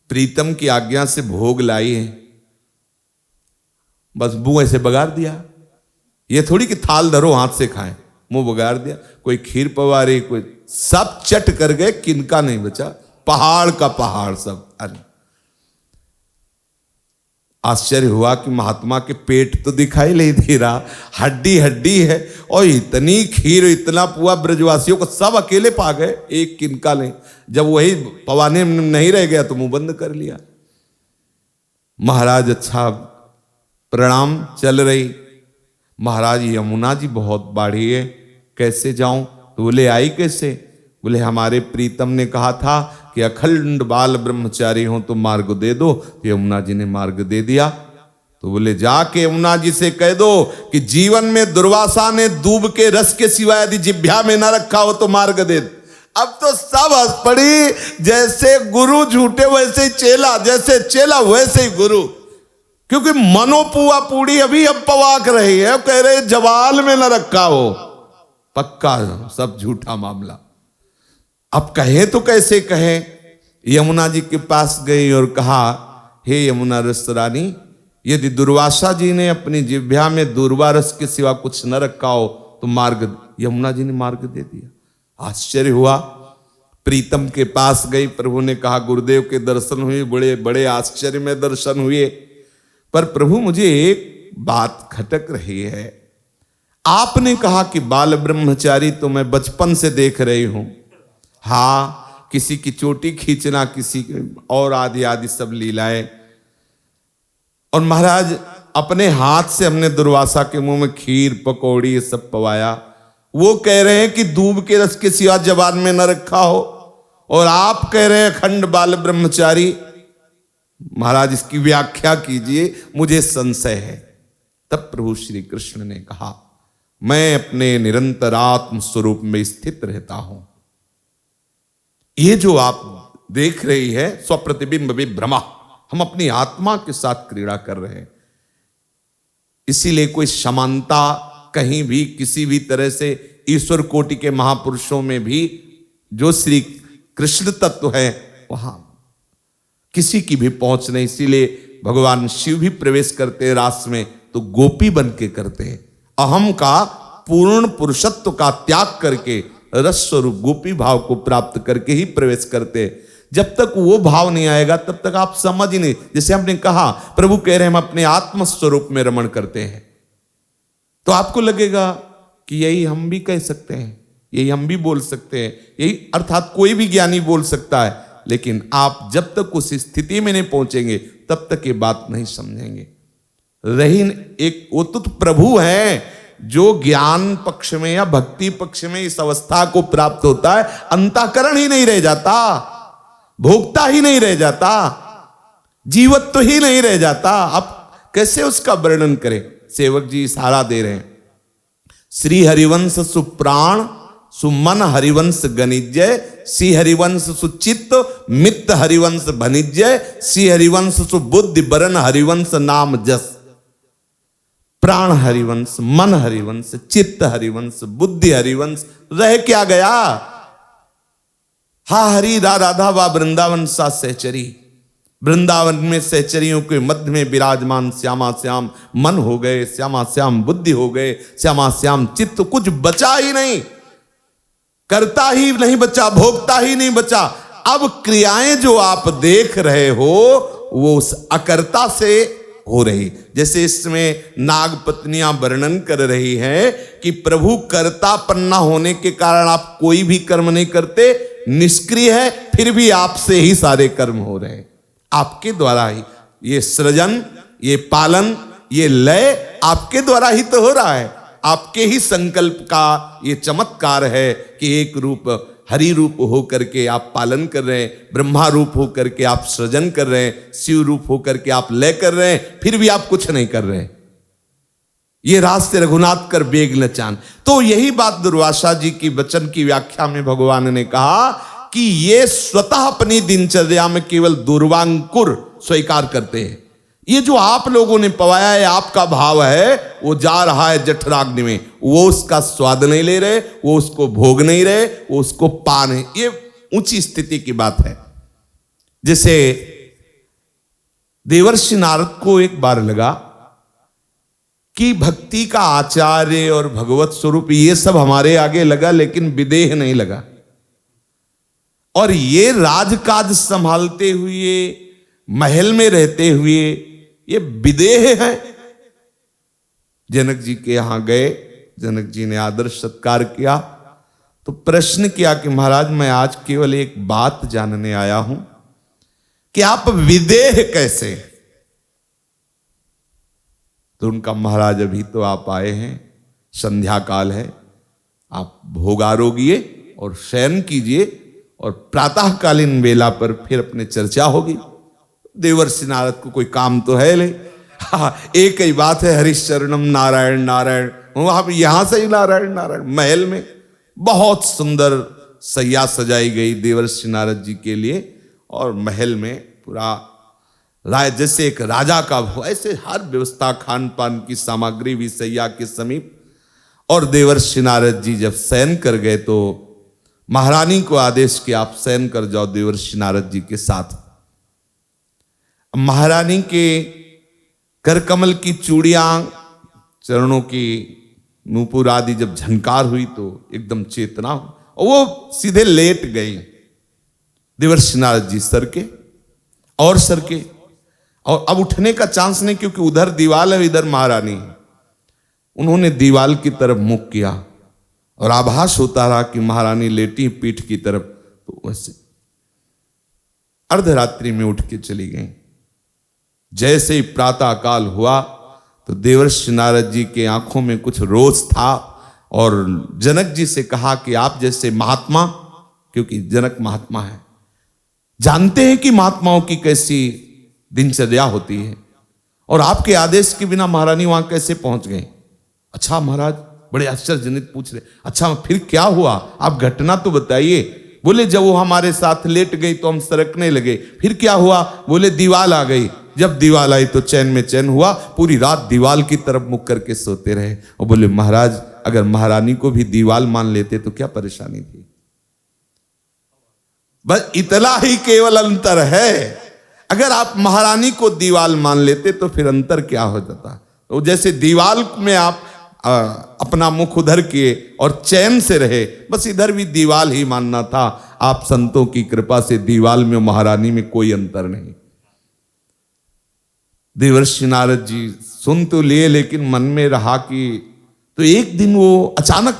Speaker 3: प्रीतम की आज्ञा से भोग लाई है। बस मुंह ऐसे बगाड़ दिया, ये थोड़ी कि थाल धरो हाथ से खाएं, मुंह बगाड़ दिया। कोई खीर पवारी, कोई सब चट कर गए, किनका नहीं बचा, पहाड़ का पहाड़ सब। अरे आश्चर्य हुआ कि महात्मा के पेट तो दिखाई नहीं दे रहा, हड्डी हड्डी है, और इतनी खीर इतना पुआ ब्रजवासियों को सब अकेले पा गए, एक किनका नहीं। जब वही पवाने नहीं रह गया तो मुंह बंद कर लिया। महाराज अच्छा प्रणाम चल रही, महाराज यमुना जी बहुत बाढ़ी है, कैसे जाऊं? तो बोले आई कैसे? बोले हमारे प्रीतम ने कहा था कि अखंड बाल ब्रह्मचारी हो तो मार्ग दे दो। तो यमुना जी ने मार्ग दे दिया। तो बोले जाके यमुना जी से कह दो कि जीवन में दुर्वासा ने दूब के रस के सिवाय यदि जिह्वा में न रखा हो तो मार्ग दे दो। अब तो सब हंस पड़ी, जैसे गुरु झूठे वैसे ही चेला, जैसे चेला वैसे ही गुरु। क्योंकि मनोपुआ पूड़ी अभी अब पवाक रही है, कह रहे जवाल में न रखा हो, पक्का सब झूठा मामला। अब कहे तो कैसे कहे। यमुना जी के पास गई और कहा, हे यमुना रस रानी, यदि दुर्वासा जी ने अपनी जिह्वा में दूर्वा रस के सिवा कुछ न रखा हो तो मार्ग। यमुना जी ने मार्ग दे दिया। आश्चर्य हुआ। प्रीतम के पास गई, प्रभु ने कहा गुरुदेव के दर्शन हुए, बड़े बड़े आश्चर्य में दर्शन हुए, पर प्रभु मुझे एक बात खटक रही है। आपने कहा कि बाल ब्रह्मचारी तो मैं बचपन से देख रही हूं, हाँ किसी की चोटी खींचना, किसी और आदि आदि सब लीलाएं। और महाराज अपने हाथ से हमने दुर्वासा के मुंह में खीर पकौड़ी ये सब पवाया। वो कह रहे हैं कि दूब के रस के सिवा जबान में न रखा हो, और आप कह रहे हैं अखंड बाल ब्रह्मचारी। महाराज इसकी व्याख्या कीजिए, मुझे संशय है। तब प्रभु श्री कृष्ण ने कहा, मैं अपने निरंतर आत्म स्वरूप में स्थित रहता हूं। ये जो आप देख रही है स्वप्रतिबिंब विभ्रमा, हम अपनी आत्मा के साथ क्रीड़ा कर रहे हैं। इसीलिए कोई समानता कहीं भी किसी भी तरह से ईश्वर कोटि के महापुरुषों में भी जो श्री कृष्ण तत्व है वहां किसी की भी पहुंच नहीं। इसीलिए भगवान शिव भी प्रवेश करते हैं रास में तो गोपी बन के करते हैं। अहम का पूर्ण पुरुषत्व का त्याग करके रस स्वरूप गोपी भाव को प्राप्त करके ही प्रवेश करते हैं। जब तक वो भाव नहीं आएगा तब तक आप समझ ही नहीं। जैसे हमने कहा प्रभु कह रहे हैं हम अपने आत्म स्वरूप में रमण करते हैं, तो आपको लगेगा कि यही हम भी कह सकते हैं, यही हम भी बोल सकते हैं, यही अर्थात कोई भी ज्ञानी बोल सकता है। लेकिन आप जब तक उस स्थिति में नहीं पहुंचेंगे तब तक ये बात नहीं समझेंगे। रही एक वो तो प्रभु है जो ज्ञान पक्ष में या भक्ति पक्ष में इस अवस्था को प्राप्त होता है, अंतःकरण ही नहीं रह जाता, भोगता ही नहीं रह जाता, जीवत्व ही नहीं रह जाता। अब कैसे उसका वर्णन करें। सेवक जी इशारा दे रहे हैं, श्री हरिवंश सुप्राण सुमन हरिवंश गणिजय, श्री हरिवंश सुचित्त मित्त हरिवंश भनिजय, श्री हरिवंश सुबुद्धि बरन हरिवंश नाम जस। प्राण हरिवंश, मन हरिवंश, चित्त हरिवंश, बुद्धि हरिवंश, रह क्या गया। हा हरि राधा वा वृंदावन सा सहचरी, वृंदावन में सहचरियों के मध्य में विराजमान श्यामा श्याम मन हो गए, श्यामा श्याम बुद्धि हो गए, श्यामा श्याम चित्त, कुछ बचा ही नहीं, करता ही नहीं बचा, भोगता ही नहीं बचा। अब क्रियाएं जो आप देख रहे हो वो उस अकर्ता से हो रही। जैसे इसमें नाग पत्नियां वर्णन कर रही हैं कि प्रभु कर्तापन्ना होने के कारण आप कोई भी कर्म नहीं करते, निष्क्रिय है, फिर भी आपसे ही सारे कर्म हो रहे हैं, आपके द्वारा ही। ये सृजन, ये पालन, ये लय आपके द्वारा ही तो हो रहा है। आपके ही संकल्प का ये चमत्कार है कि एक रूप हरि रूप होकर के आप पालन कर रहे हैं, ब्रह्मा रूप होकर के आप सृजन कर रहे हैं, शिव रूप होकर के आप लय कर रहे हैं, फिर भी आप कुछ नहीं कर रहे हैं। ये रास्ते रघुनाथ कर बेग न चान। तो यही बात दुर्वासा जी की वचन की व्याख्या में भगवान ने कहा कि ये स्वतः अपनी दिनचर्या में केवल दुर्वांकुर स्वीकार करते हैं। ये जो आप लोगों ने पवाया है, आपका भाव है, वो जा रहा है जठराग्नि में, वो उसका स्वाद नहीं ले रहे, वो उसको भोग नहीं रहे, वो उसको पा नहीं। ये ऊंची स्थिति की बात है। जैसे देवर्षि नारद को एक बार लगा कि भक्ति का आचार्य और भगवत स्वरूप ये सब हमारे आगे लगा, लेकिन विदेह नहीं लगा। और ये राजकाज संभालते हुए, महल में रहते हुए ये विदेह है। जनक जी के यहां गए, जनक जी ने आदर सत्कार किया, तो प्रश्न किया कि महाराज मैं आज केवल एक बात जानने आया हूं कि आप विदेह कैसे। तो उनका महाराज अभी तो आप आए हैं, संध्या काल है, आप भोग आरोगिए और शयन कीजिए और प्रातःकालीन वेला पर फिर अपने चर्चा होगी। देवर्षि नारद को कोई काम तो है ले, हाँ, एक ही बात है, हरिशरणम नारायण नारायण, वहां पर यहां से ही नारायण नारायण। महल में बहुत सुंदर सैया सजाई गई देवर्षि नारद जी के लिए, और महल में पूरा राय जैसे एक राजा का हो ऐसे हर व्यवस्था, खान पान की सामग्री भी सैया के समीप। और देवर्षि नारद जी जब शयन कर गए तो महारानी को आदेश किया, आप शयन कर जाओ देवर्षि नारद जी के साथ। महारानी के करकमल की चूड़ियां, चरणों की नूपुर आदि जब झनकार हुई तो एकदम चेतना हुई और वो सीधे लेट गई। देवर्षि नारद जी सर के और सर के, और अब उठने का चांस नहीं, क्योंकि उधर दीवाल है, इधर महारानी है। उन्होंने दीवाल की तरफ मुख किया और आभास होता रहा कि महारानी लेटी पीठ की तरफ, तो वैसे अर्धरात्रि में उठ के चली गई। जैसे ही प्रातः काल हुआ तो देवर्षि नारद जी के आंखों में कुछ रोष था और जनक जी से कहा कि आप जैसे महात्मा, क्योंकि जनक महात्मा है, जानते हैं कि महात्माओं की कैसी दिनचर्या होती है, और आपके आदेश के बिना महारानी वहां कैसे पहुंच गई। अच्छा महाराज, बड़े आश्चर्यजनित पूछ रहे, अच्छा फिर क्या हुआ, आप घटना तो बताइए। बोले जब वो हमारे साथ लेट गई तो हम सरकने लगे, फिर क्या हुआ। बोले दीवाल आ गई, जब दीवाल आई तो चैन में चैन हुआ, पूरी रात दीवाल की तरफ मुख करके सोते रहे। और बोले महाराज, अगर महारानी को भी दीवाल मान लेते तो क्या परेशानी थी। बस इतना ही केवल अंतर है, अगर आप महारानी को दीवाल मान लेते तो फिर अंतर क्या हो जाता। तो जैसे दीवाल में आप अपना मुख उधर किए और चैन से रहे, बस इधर भी दीवाल ही मानना था। आप संतों की कृपा से दीवाल में महारानी में कोई अंतर नहीं। देवर्षि नारद जी सुन तो लिए, लेकिन मन में रहा कि, तो एक दिन वो अचानक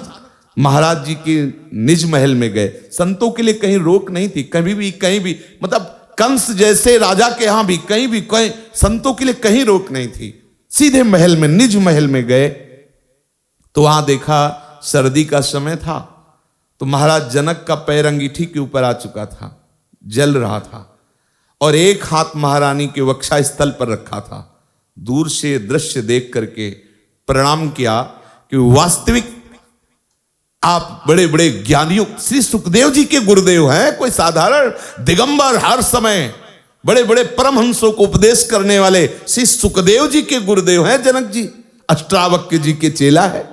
Speaker 3: महाराज जी के निज महल में गए। संतों के लिए कहीं रोक नहीं थी, कभी भी कहीं भी, मतलब कंस जैसे राजा के यहां भी कहीं संतों के लिए कहीं रोक नहीं थी। सीधे महल में, निज महल में गए तो वहां देखा सर्दी का समय था, तो महाराज जनक का पैर अंगीठी के ऊपर आ चुका था, जल रहा था, और एक हाथ महारानी के वक्षा स्थल पर रखा था। दूर से दृश्य देख करके प्रणाम किया कि वास्तविक आप बड़े बड़े ज्ञानियों, श्री सुखदेव जी के गुरुदेव हैं, कोई साधारण दिगंबर, हर समय बड़े बड़े परमहंसों को उपदेश करने वाले श्री सुखदेव जी के गुरुदेव हैं जनक जी, अष्टावक्र जी के चेला है।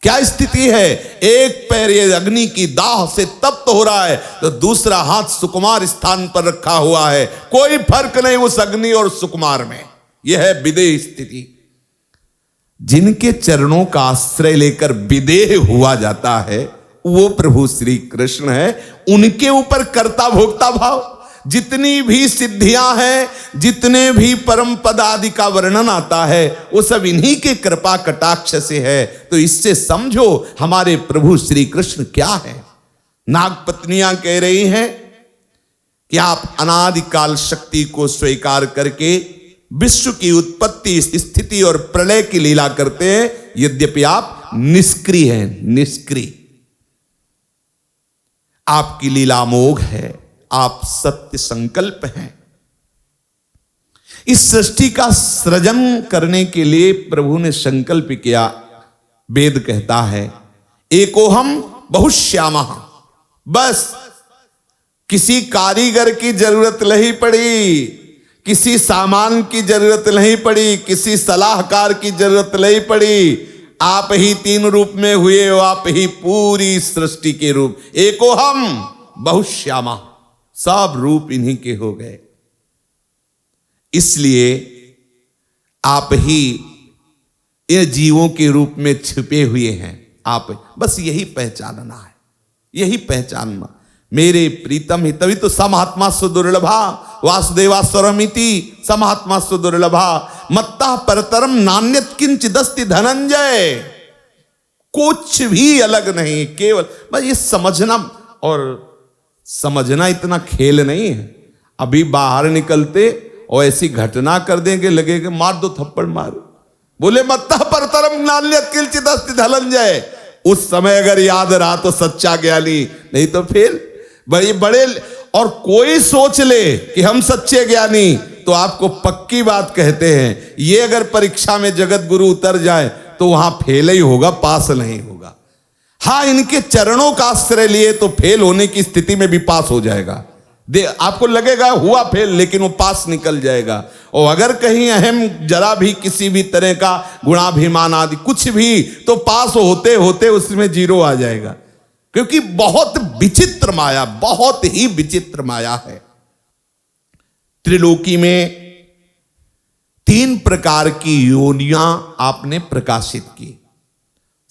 Speaker 3: क्या स्थिति है, एक पैर ये अग्नि की दाह से तप्त हो रहा है, तो दूसरा हाथ सुकुमार स्थान पर रखा हुआ है, कोई फर्क नहीं उस अग्नि और सुकुमार में। यह है विदेह स्थिति। जिनके चरणों का आश्रय लेकर विदेह हुआ जाता है वो प्रभु श्री कृष्ण है। उनके ऊपर कर्ता भोक्ता भाव, जितनी भी सिद्धियां हैं, जितने भी परम पद आदि का वर्णन आता है, वो सब इन्हीं के कृपा कटाक्ष से है। तो इससे समझो हमारे प्रभु श्री कृष्ण क्या है। नागपत्नियां कह रही हैं कि आप अनादिकाल शक्ति को स्वीकार करके विश्व की उत्पत्ति, स्थिति और प्रलय की लीला करते हैं, यद्यपि आप निष्क्रिय हैं, निष्क्रिय। आपकी लीला अमोघ है, आप सत्य संकल्प हैं। इस सृष्टि का सृजन करने के लिए प्रभु ने संकल्प किया। वेद कहता है एकोहम बहुश्यामः, बस किसी कारीगर की जरूरत नहीं पड़ी, किसी सामान की जरूरत नहीं पड़ी, किसी सलाहकार की जरूरत नहीं पड़ी। आप ही तीन रूप में हुए हो, आप ही पूरी सृष्टि के रूप। एकोहम बहुश्यामः, सब रूप इन्हीं के हो गए। इसलिए आप ही ये जीवों के रूप में छिपे हुए हैं। आप बस यही पहचानना है, यही पहचानना। मेरे प्रीतम ही, तभी तो समहात्मा सुदुर्लभा वासुदेवा स्वरमिति, समहात्मा सुदुर्लभा मत्ता परतरम नान्यत किंचिदस्ति धनंजय। कुछ भी अलग नहीं, केवल बस ये समझना, और समझना इतना खेल नहीं है। अभी बाहर निकलते और ऐसी घटना कर देंगे, लगेगा मार दो थप्पड़ मार। बोले मत्ता परतरम नान्यत किंचिदस्ति धनंजय, उस समय अगर याद रहा तो सच्चा ज्ञानी, नहीं तो फिर बड़े बड़े, और कोई सोच ले कि हम सच्चे ज्ञानी, तो आपको पक्की बात कहते हैं, ये अगर परीक्षा में जगत गुरु उतर जाए तो वहां फेल ही होगा, पास नहीं होगा। हाँ, इनके चरणों का आश्रय लिए तो फेल होने की स्थिति में भी पास हो जाएगा। आपको लगेगा हुआ फेल, लेकिन वो पास निकल जाएगा। और अगर कहीं अहम जरा भी किसी भी तरह का गुणाभिमान आदि कुछ भी, तो पास होते होते उसमें 0 आ जाएगा। क्योंकि बहुत विचित्र माया, बहुत ही विचित्र माया है। त्रिलोकी में 3 प्रकार की योनियां आपने प्रकाशित की।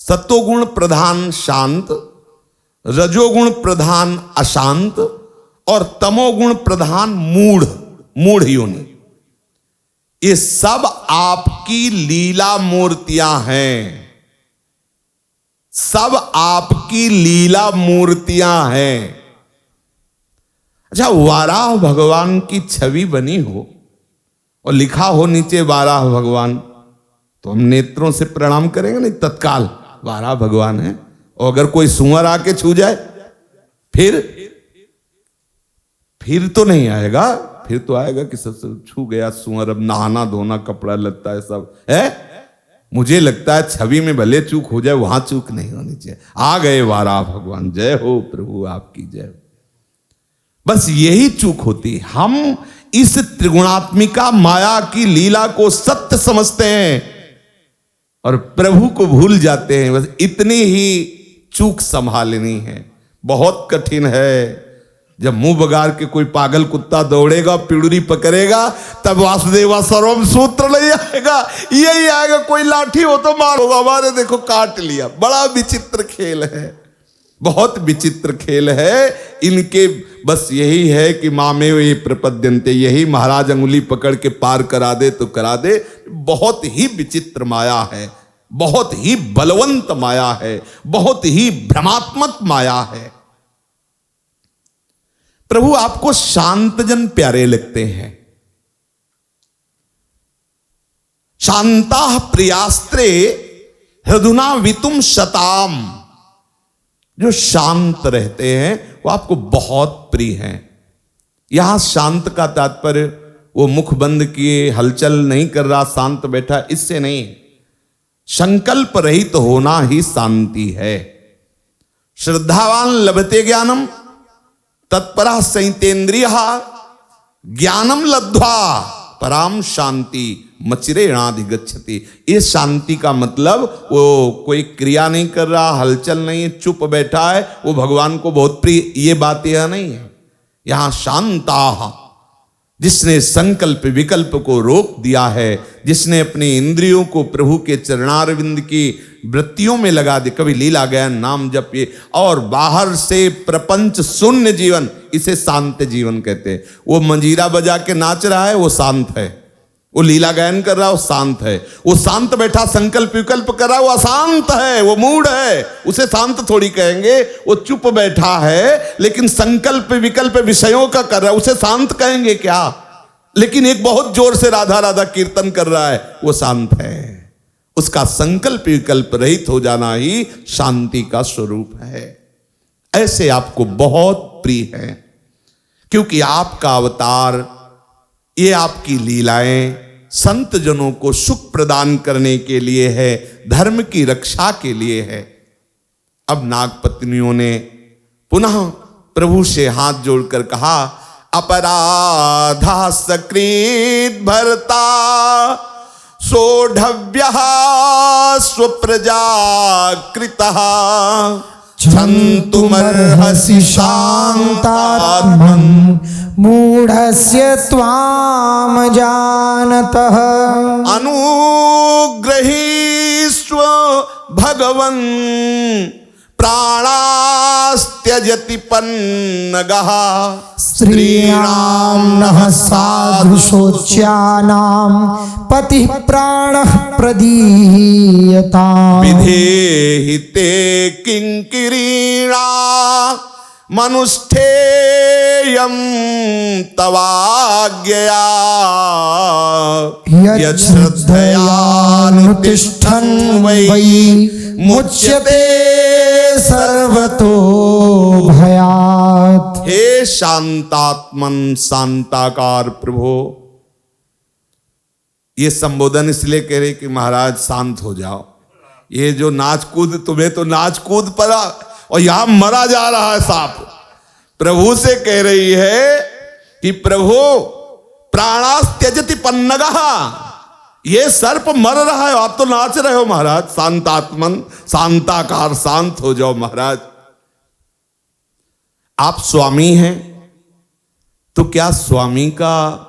Speaker 3: सत्वगुण प्रधान शांत, रजोगुण प्रधान अशांत, और तमोगुण प्रधान मूढ़ योनि। ये सब आपकी लीला मूर्तियां हैं, सब आपकी लीला मूर्तियां हैं। अच्छा, वाराह भगवान की छवि बनी हो और लिखा हो नीचे वाराह भगवान, तो हम नेत्रों से प्रणाम करेंगे नहीं, तत्काल वाराह भगवान है। और अगर कोई सुअर आके छू जाए फिर तो नहीं आएगा, फिर तो आएगा कि सब छू गया सुअर, अब नहाना धोना कपड़ा लगता है सब है। मुझे लगता है छवि में भले चूक हो जाए, वहां चूक नहीं होनी चाहिए। आ गए वाराह भगवान, जय हो प्रभु आपकी जय। बस यही चूक होती, हम इस त्रिगुणात्मिका माया की लीला को सत्य समझते हैं और प्रभु को भूल जाते हैं। बस इतनी ही चूक संभालनी है। बहुत कठिन है। जब मुंह बगाड़ के कोई पागल कुत्ता दौड़ेगा, पिड़ुरी पकड़ेगा, तब वासुदेवा सर्वम सूत्र नहीं आएगा, यही आएगा। कोई लाठी हो तो मारो, हमारे देखो काट लिया। बड़ा विचित्र खेल है, बहुत विचित्र खेल है इनके। बस यही है कि मामे ये प्रपद्यन्ते, यही महाराज अंगुली पकड़ के पार करा दे तो करा दे। बहुत ही विचित्र माया है, बहुत ही बलवंत माया है, बहुत ही भ्रमात्मक माया है। प्रभु आपको शांतजन प्यारे लगते हैं। शांता प्रियास्त्रे हृदुना वितुम शताम, जो शांत रहते हैं वो आपको बहुत प्रिय हैं। यहां शांत का तात्पर्य वो मुख बंद किए हलचल नहीं कर रहा, शांत बैठा, इससे नहीं। संकल्प रहित तो होना ही शांति है। श्रद्धावान लभते ज्ञानम तत्परा संयतेन्द्रिय ज्ञानम लब्ध्वा पराम शांति मचिरेणाधिगच्छति। ये शांति का मतलब वो कोई क्रिया नहीं कर रहा, हलचल नहीं, चुप बैठा है, वो भगवान को बहुत प्रिय, ये बात यह नहीं है। यहां शांता, जिसने संकल्प विकल्प को रोक दिया है, जिसने अपनी इंद्रियों को प्रभु के चरणारविंद की वृत्तियों में लगा दे, कभी लीला गायन नाम जपे और बाहर से प्रपंच शून्य जीवन, इसे शांत जीवन कहते हैं। वो मंजीरा बजा के नाच रहा है, वो शांत है। वो लीला गायन कर रहा है, वो शांत है। वो शांत बैठा संकल्प विकल्प कर रहा है, वो अशांत है, वो मूढ़ है, उसे शांत थोड़ी कहेंगे। वो चुप बैठा है लेकिन संकल्प विकल्प विषयों का कर रहा है, उसे शांत कहेंगे क्या? लेकिन एक बहुत जोर से राधा राधा कीर्तन कर रहा है, वो शांत है। उसका संकल्प विकल्प रहित हो जाना ही शांति का स्वरूप है। ऐसे आपको बहुत प्रिय है, क्योंकि आपका अवतार, ये आपकी लीलाएं संत जनों को सुख प्रदान करने के लिए है, धर्म की रक्षा के लिए है। अब नागपत्नियों ने पुनः प्रभु से हाथ जोड़कर कहा, अपराधा सकृत भरता सोढव्यः स्वप्रजा कृतः
Speaker 1: क्षन्तुमर्हसि शान्तात्मन् मूढस्य त्वां जानतः।
Speaker 3: अनुग्रहीष्व भगवन् प्राणास्त्यजति पन्नगः
Speaker 1: स्त्रीणां नः साधु शोच्यानां पतिः प्राणः प्रदीयताम्।
Speaker 3: विधेहि ते किंकिरीणा मनुष्ठेयं तवाज्ञया
Speaker 1: यच्छ्रद्धयानुतिष्ठन् वै मुच्यते सर्वतो भयात्।
Speaker 3: हे शांतात्मन शांताकार प्रभो। ये संबोधन इसलिए कह रहे कि महाराज शांत हो जाओ, ये जो नाच कूद, तुम्हें तो नाच कूद पड़ा और यहां मरा जा रहा है सांप। प्रभु से कह रही है कि प्रभु प्राणास त्यजति पन्नगः, ये सर्प मर रहा है, आप तो नाच रहे हो महाराज। शांतात्मन शांताकार, शांत हो जाओ महाराज। आप स्वामी हैं तो क्या स्वामी का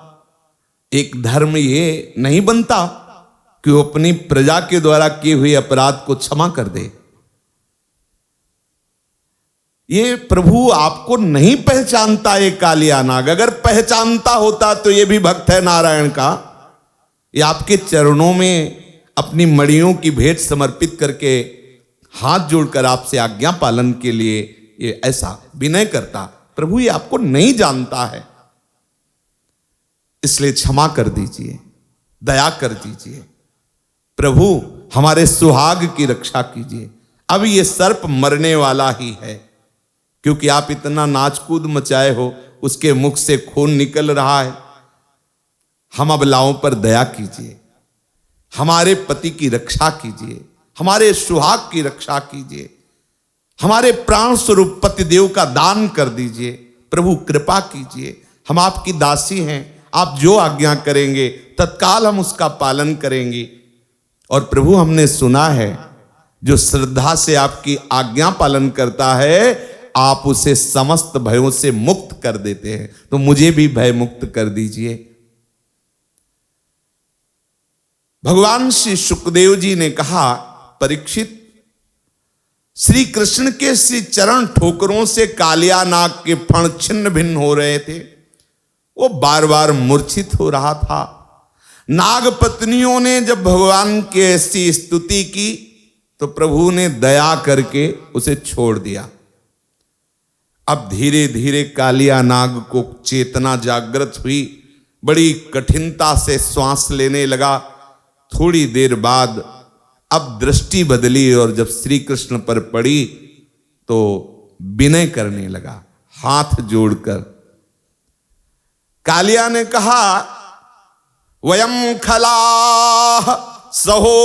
Speaker 3: एक धर्म ये नहीं बनता कि वो अपनी प्रजा के द्वारा किए हुए अपराध को क्षमा कर दे? ये प्रभु आपको नहीं पहचानता ये कालिया नाग। अगर पहचानता होता तो ये भी भक्त है नारायण का। ये आपके चरणों में अपनी मड़ियों की भेंट समर्पित करके हाथ जोड़कर आपसे आज्ञा पालन के लिए ये ऐसा विनय करता। प्रभु ये आपको नहीं जानता है, इसलिए क्षमा कर दीजिए, दया कर दीजिए। प्रभु हमारे सुहाग की रक्षा कीजिए। अब ये सर्प मरने वाला ही है, क्योंकि आप इतना नाच कूद मचाए हो, उसके मुख से खून निकल रहा है। हम अबलाओं पर दया कीजिए, हमारे पति की रक्षा कीजिए, हमारे सुहाग की रक्षा कीजिए, हमारे प्राण स्वरूप पतिदेव का दान कर दीजिए। प्रभु कृपा कीजिए, हम आपकी दासी हैं, आप जो आज्ञा करेंगे तत्काल हम उसका पालन करेंगे। और प्रभु हमने सुना है, जो श्रद्धा से आपकी आज्ञा पालन करता है आप उसे समस्त भयों से मुक्त कर देते हैं। तो मुझे भी भय मुक्त कर दीजिए। भगवान श्री सुखदेव जी ने कहा, परीक्षित, श्री कृष्ण के श्री चरण ठोकरों से कालिया नाग के फण छिन्न भिन्न हो रहे थे। वो बार बार मूर्छित हो रहा था। नाग पत्नियों ने जब भगवान की ऐसी स्तुति की तो प्रभु ने दया करके उसे छोड़ दिया। अब धीरे धीरे कालिया नाग को चेतना जागृत हुई, बड़ी कठिनता से श्वास लेने लगा। थोड़ी देर बाद अब दृष्टि बदली और जब श्री कृष्ण पर पड़ी तो विनय करने लगा, हाथ जोड़कर। कालिया ने कहा, वयम खला सहोत्पत्त्या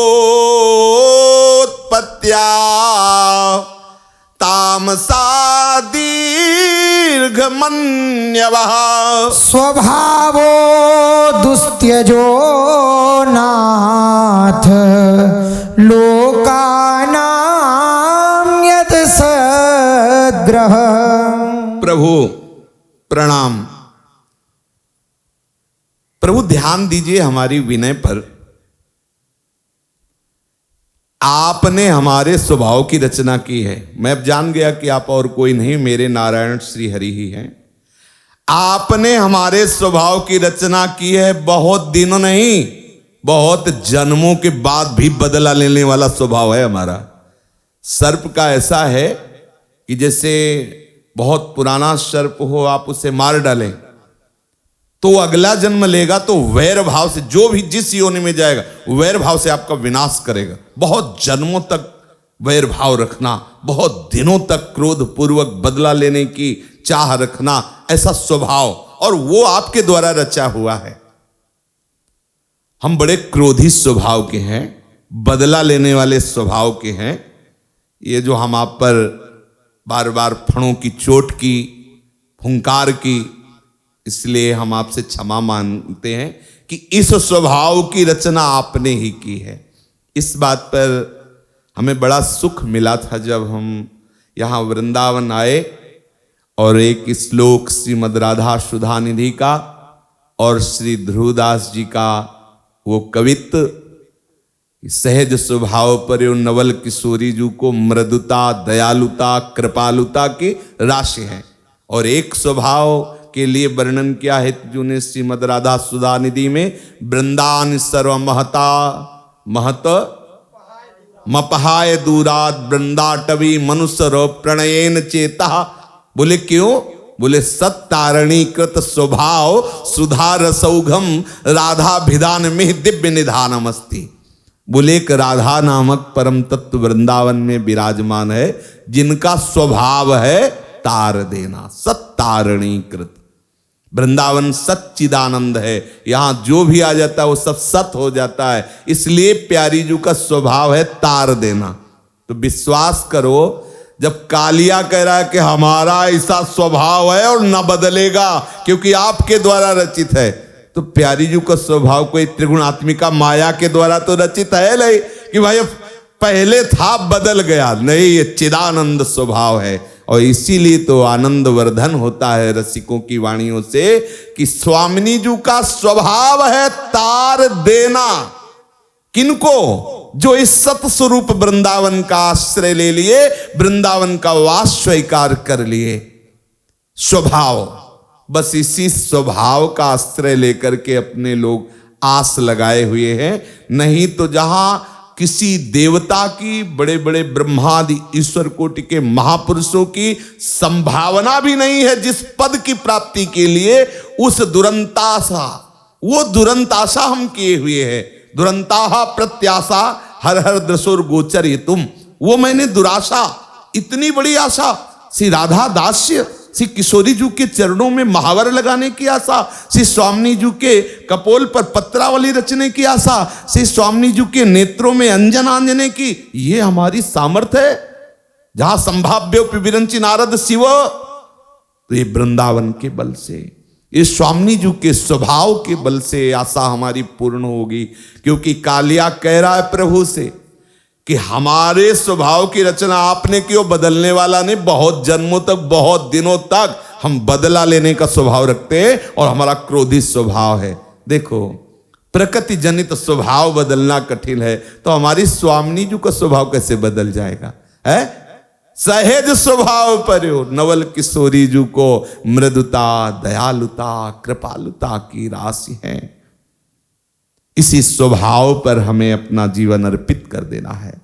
Speaker 3: तामसा दीर्घमन्यवः
Speaker 1: स्वभावो दुस्त्यजो नाथ लोकानां यत् सद्ग्रह।
Speaker 3: प्रभु प्रणाम। प्रभु ध्यान दीजिए हमारी विनय पर। आपने हमारे स्वभाव की रचना की है। मैं अब जान गया कि आप और कोई नहीं, मेरे नारायण श्री हरि ही हैं। आपने हमारे स्वभाव की रचना की है। बहुत दिनों नहीं, बहुत जन्मों के बाद भी बदला लेने वाला स्वभाव है हमारा। सर्प का ऐसा है कि जैसे बहुत पुराना सर्प हो, आप उसे मार डालें तो अगला जन्म लेगा तो वैर भाव से, जो भी जिस योनि में जाएगा वैर भाव से आपका विनाश करेगा। बहुत जन्मों तक वैर भाव रखना, बहुत दिनों तक क्रोध पूर्वक बदला लेने की चाह रखना, ऐसा स्वभाव, और वो आपके द्वारा रचा हुआ है। हम बड़े क्रोधी स्वभाव के हैं, बदला लेने वाले स्वभाव के हैं। ये जो हम आप पर बार बार फणों की चोट की, फुंकार की, इसलिए हम आपसे क्षमा मांगते हैं कि इस स्वभाव की रचना आपने ही की है। इस बात पर हमें बड़ा सुख मिला था जब हम यहाँ वृंदावन आए और एक श्लोक श्रीमद् राधा सुधा निधि का और श्री ध्रुवदास जी का वो कवित्व, सहज स्वभाव पर नवल किशोरी जी को मृदुता, दयालुता, कृपालुता की राशि है। और एक स्वभाव के लिए वर्णन किया है जो ने श्रीमद् राधा सुधा निधि में, वृंदान सर्व महता महत मपहाय दूरात वृंदाटवी मनुष्य प्रणयन चेता। बोले क्यों? बोले सत्तारणी कृत स्वभाव सुधा रसौघम राधा भिदान में दिव्य निधानम अस्ति। बोले एक राधा नामक परम तत्व वृंदावन में विराजमान है, जिनका स्वभाव है तार देना, सत्तारणीकृत। वृंदावन सच्चिदानंद है, यहां जो भी आ जाता है वो सब सत हो जाता है। इसलिए प्यारी जी का स्वभाव है तार देना। तो विश्वास करो, जब कालिया कह रहा है कि हमारा ऐसा स्वभाव है और न बदलेगा क्योंकि आपके द्वारा रचित है, तो प्यारी जी का स्वभाव कोई त्रिगुणात्मिका माया के द्वारा तो रचित है नहीं कि भाई पहले था बदल गया, नहीं, ये चिदानंद स्वभाव है। और इसीलिए तो आनंद वर्धन होता है रसिकों की वाणियों से कि स्वामिनी जी का स्वभाव है तार देना। किनको? जो इस सत स्वरूप वृंदावन का आश्रय ले लिए, वृंदावन का वास स्वीकार कर लिए। स्वभाव, बस इसी स्वभाव का आश्रय लेकर के अपने लोग आस लगाए हुए हैं। नहीं तो जहां किसी देवता की, बड़े बड़े ब्रह्मादि ईश्वर कोटि के महापुरुषों की संभावना भी नहीं है जिस पद की प्राप्ति के लिए, उस दुरंताशा, वो दुरंताशा हम किए हुए हैं। दुरंताहा प्रत्याशा हर हर दशोर गोचर ये तुम, वो मैंने दुराशा, इतनी बड़ी आशा। श्री राधा दास्य, श्री किशोरी जी के चरणों में महावर लगाने की आशा, श्री स्वामी जी के कपोल पर पत्रावली रचने की आशा, श्री स्वामी जी के नेत्रों में अंजन आंजने की, ये हमारी सामर्थ्य है। जहां संभाव्यो विरंची नारद शिव, तो ये वृंदावन के बल से, ये स्वामी जी के स्वभाव के बल से आशा हमारी पूर्ण होगी। क्योंकि कालिया कह रहा है प्रभु से कि हमारे स्वभाव की रचना आपने क्यों, बदलने वाला नहीं, बहुत जन्मों तक, बहुत दिनों तक हम बदला लेने का स्वभाव रखते हैं और हमारा क्रोधी स्वभाव है। देखो, प्रकृति जनित स्वभाव बदलना कठिन है, तो हमारी स्वामिनी जी का स्वभाव कैसे बदल जाएगा? है सहज स्वभाव पर नवल किशोरी जी को मृदुता, दयालुता, कृपालुता की राशि है। इसी स्वभाव पर हमें अपना जीवन अर्पित कर देना है।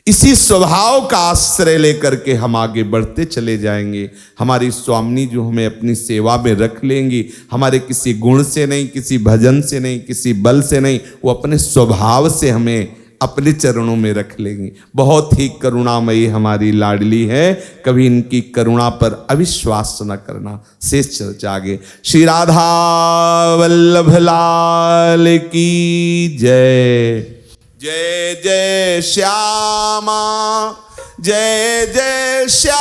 Speaker 3: इसी स्वभाव का आश्रय लेकर के हम आगे बढ़ते चले जाएंगे। हमारी स्वामिनी जो हमें अपनी सेवा में रख लेंगी, हमारे किसी गुण से नहीं, किसी भजन से नहीं, किसी बल से नहीं, वो अपने स्वभाव से हमें अपने चरणों में रख लेंगी। बहुत ही करुणामयी हमारी लाडली है, कभी इनकी करुणा पर अविश्वास न करना। शेष चर्चा आगे। श्री राधा वल्लभ लाल की जय। जय जय श्यामा, जय जय श्याम,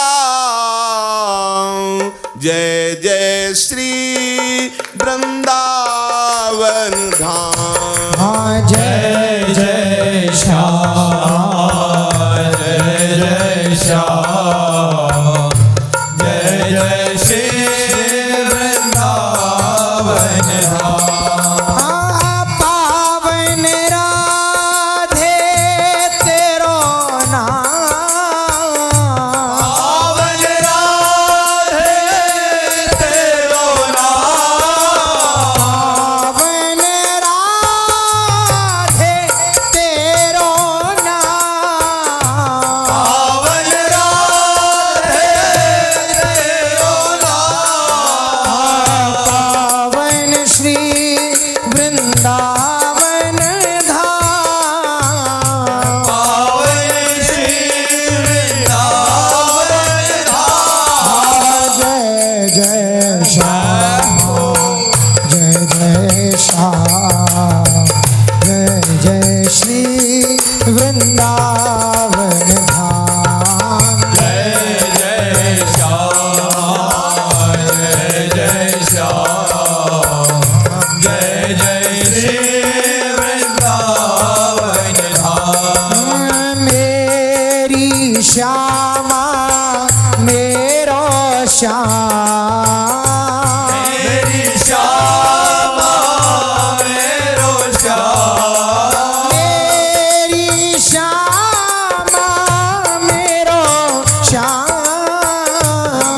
Speaker 3: जय जय श्री वृंदावन धाम।
Speaker 1: हाँ,
Speaker 2: जय जय श्याम, जय जय श्याम, जय जय श्री वृंदावन धाम।
Speaker 1: पावन राधे तेरो नाम,
Speaker 2: पावन राधे तेरो नाम,
Speaker 1: पावन राधे तेरो नाम,
Speaker 2: पावन राधे तेरो नाम,
Speaker 1: पावन श्री वृंदावन धाम।
Speaker 2: पावन श्री वृंदावन धाम।
Speaker 1: जय जय श्याम, जय जय श्याम, जय जय श्री वृंदावन धाम।
Speaker 2: जय जय श्याम, जय जय श्याम, जय जय श्री वृंदावन धाम।
Speaker 1: मेरी श्यामा मेरो श्याम,
Speaker 2: मेरी श्यामा मेरो श्याम,
Speaker 1: मेरी श्यामा मेरो श्याम,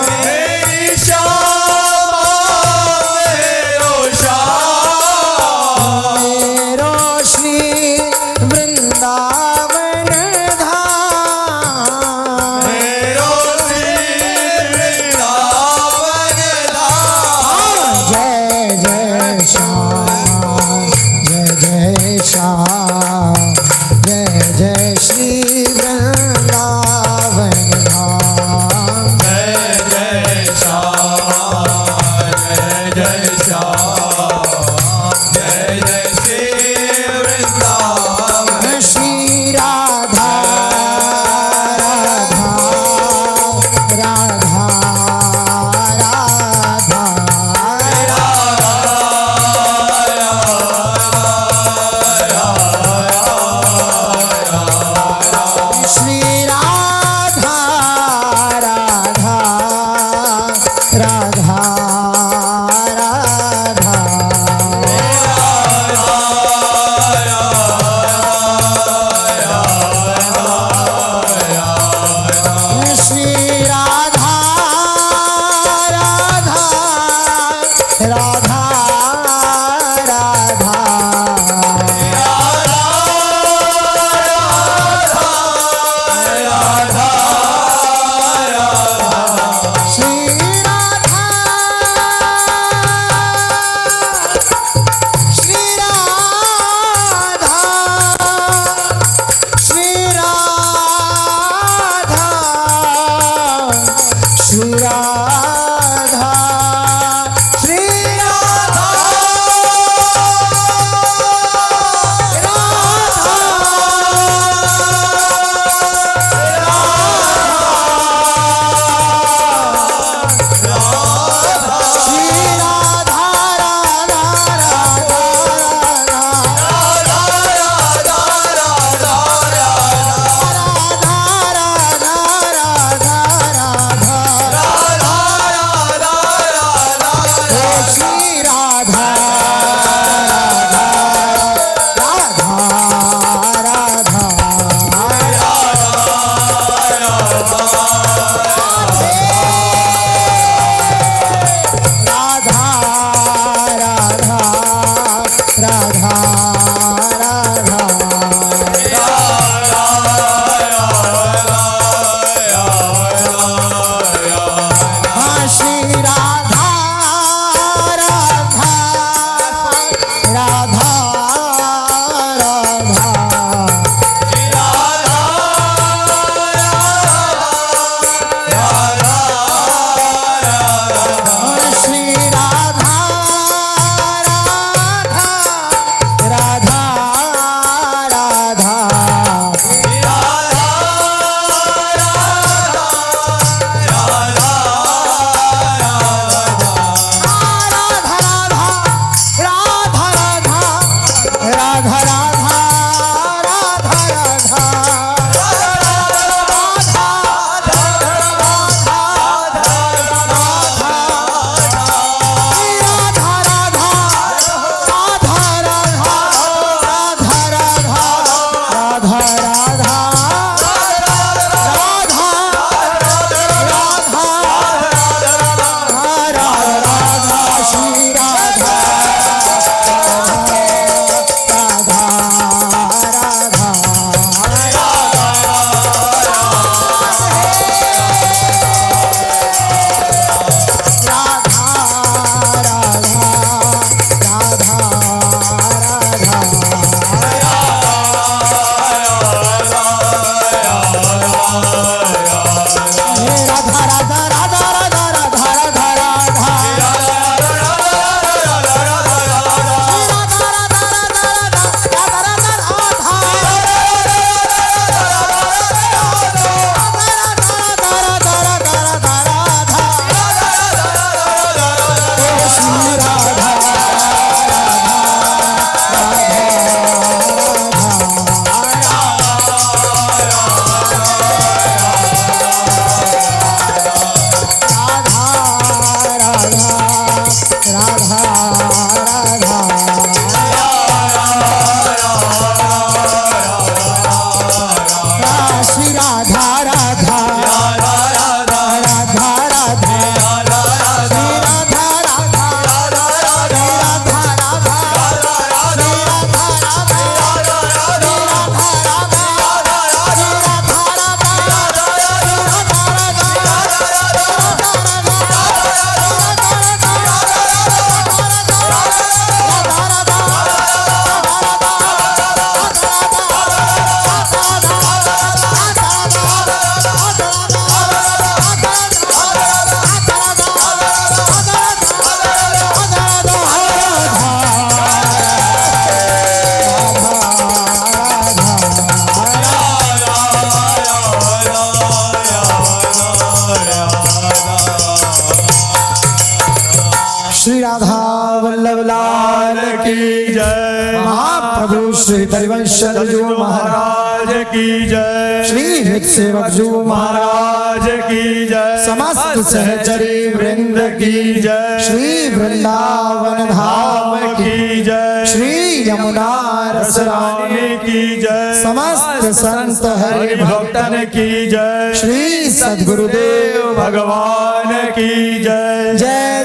Speaker 2: मेरी श्यामा मेरो श्याम,
Speaker 1: हाँ श्री राधा राधा राधा श्री राधा राधा राधा श्री राधा वल्लभ लाल
Speaker 2: की जय।
Speaker 1: महाप्रभु श्री हरिवंश जी महाराज
Speaker 2: महाराज की जय।
Speaker 1: श्री हित सेवक जी महाराज
Speaker 2: की जय।
Speaker 1: समस्त सहचरी वृंद
Speaker 2: की जय।
Speaker 1: श्री वृंदावन धाम
Speaker 2: की जय।
Speaker 1: श्री यमुना रसरानी
Speaker 2: की जय।
Speaker 1: समस्त संत हरि
Speaker 2: भक्तन की जय।
Speaker 1: श्री सद्गुरुदेव
Speaker 2: भगवान की जय।
Speaker 1: जय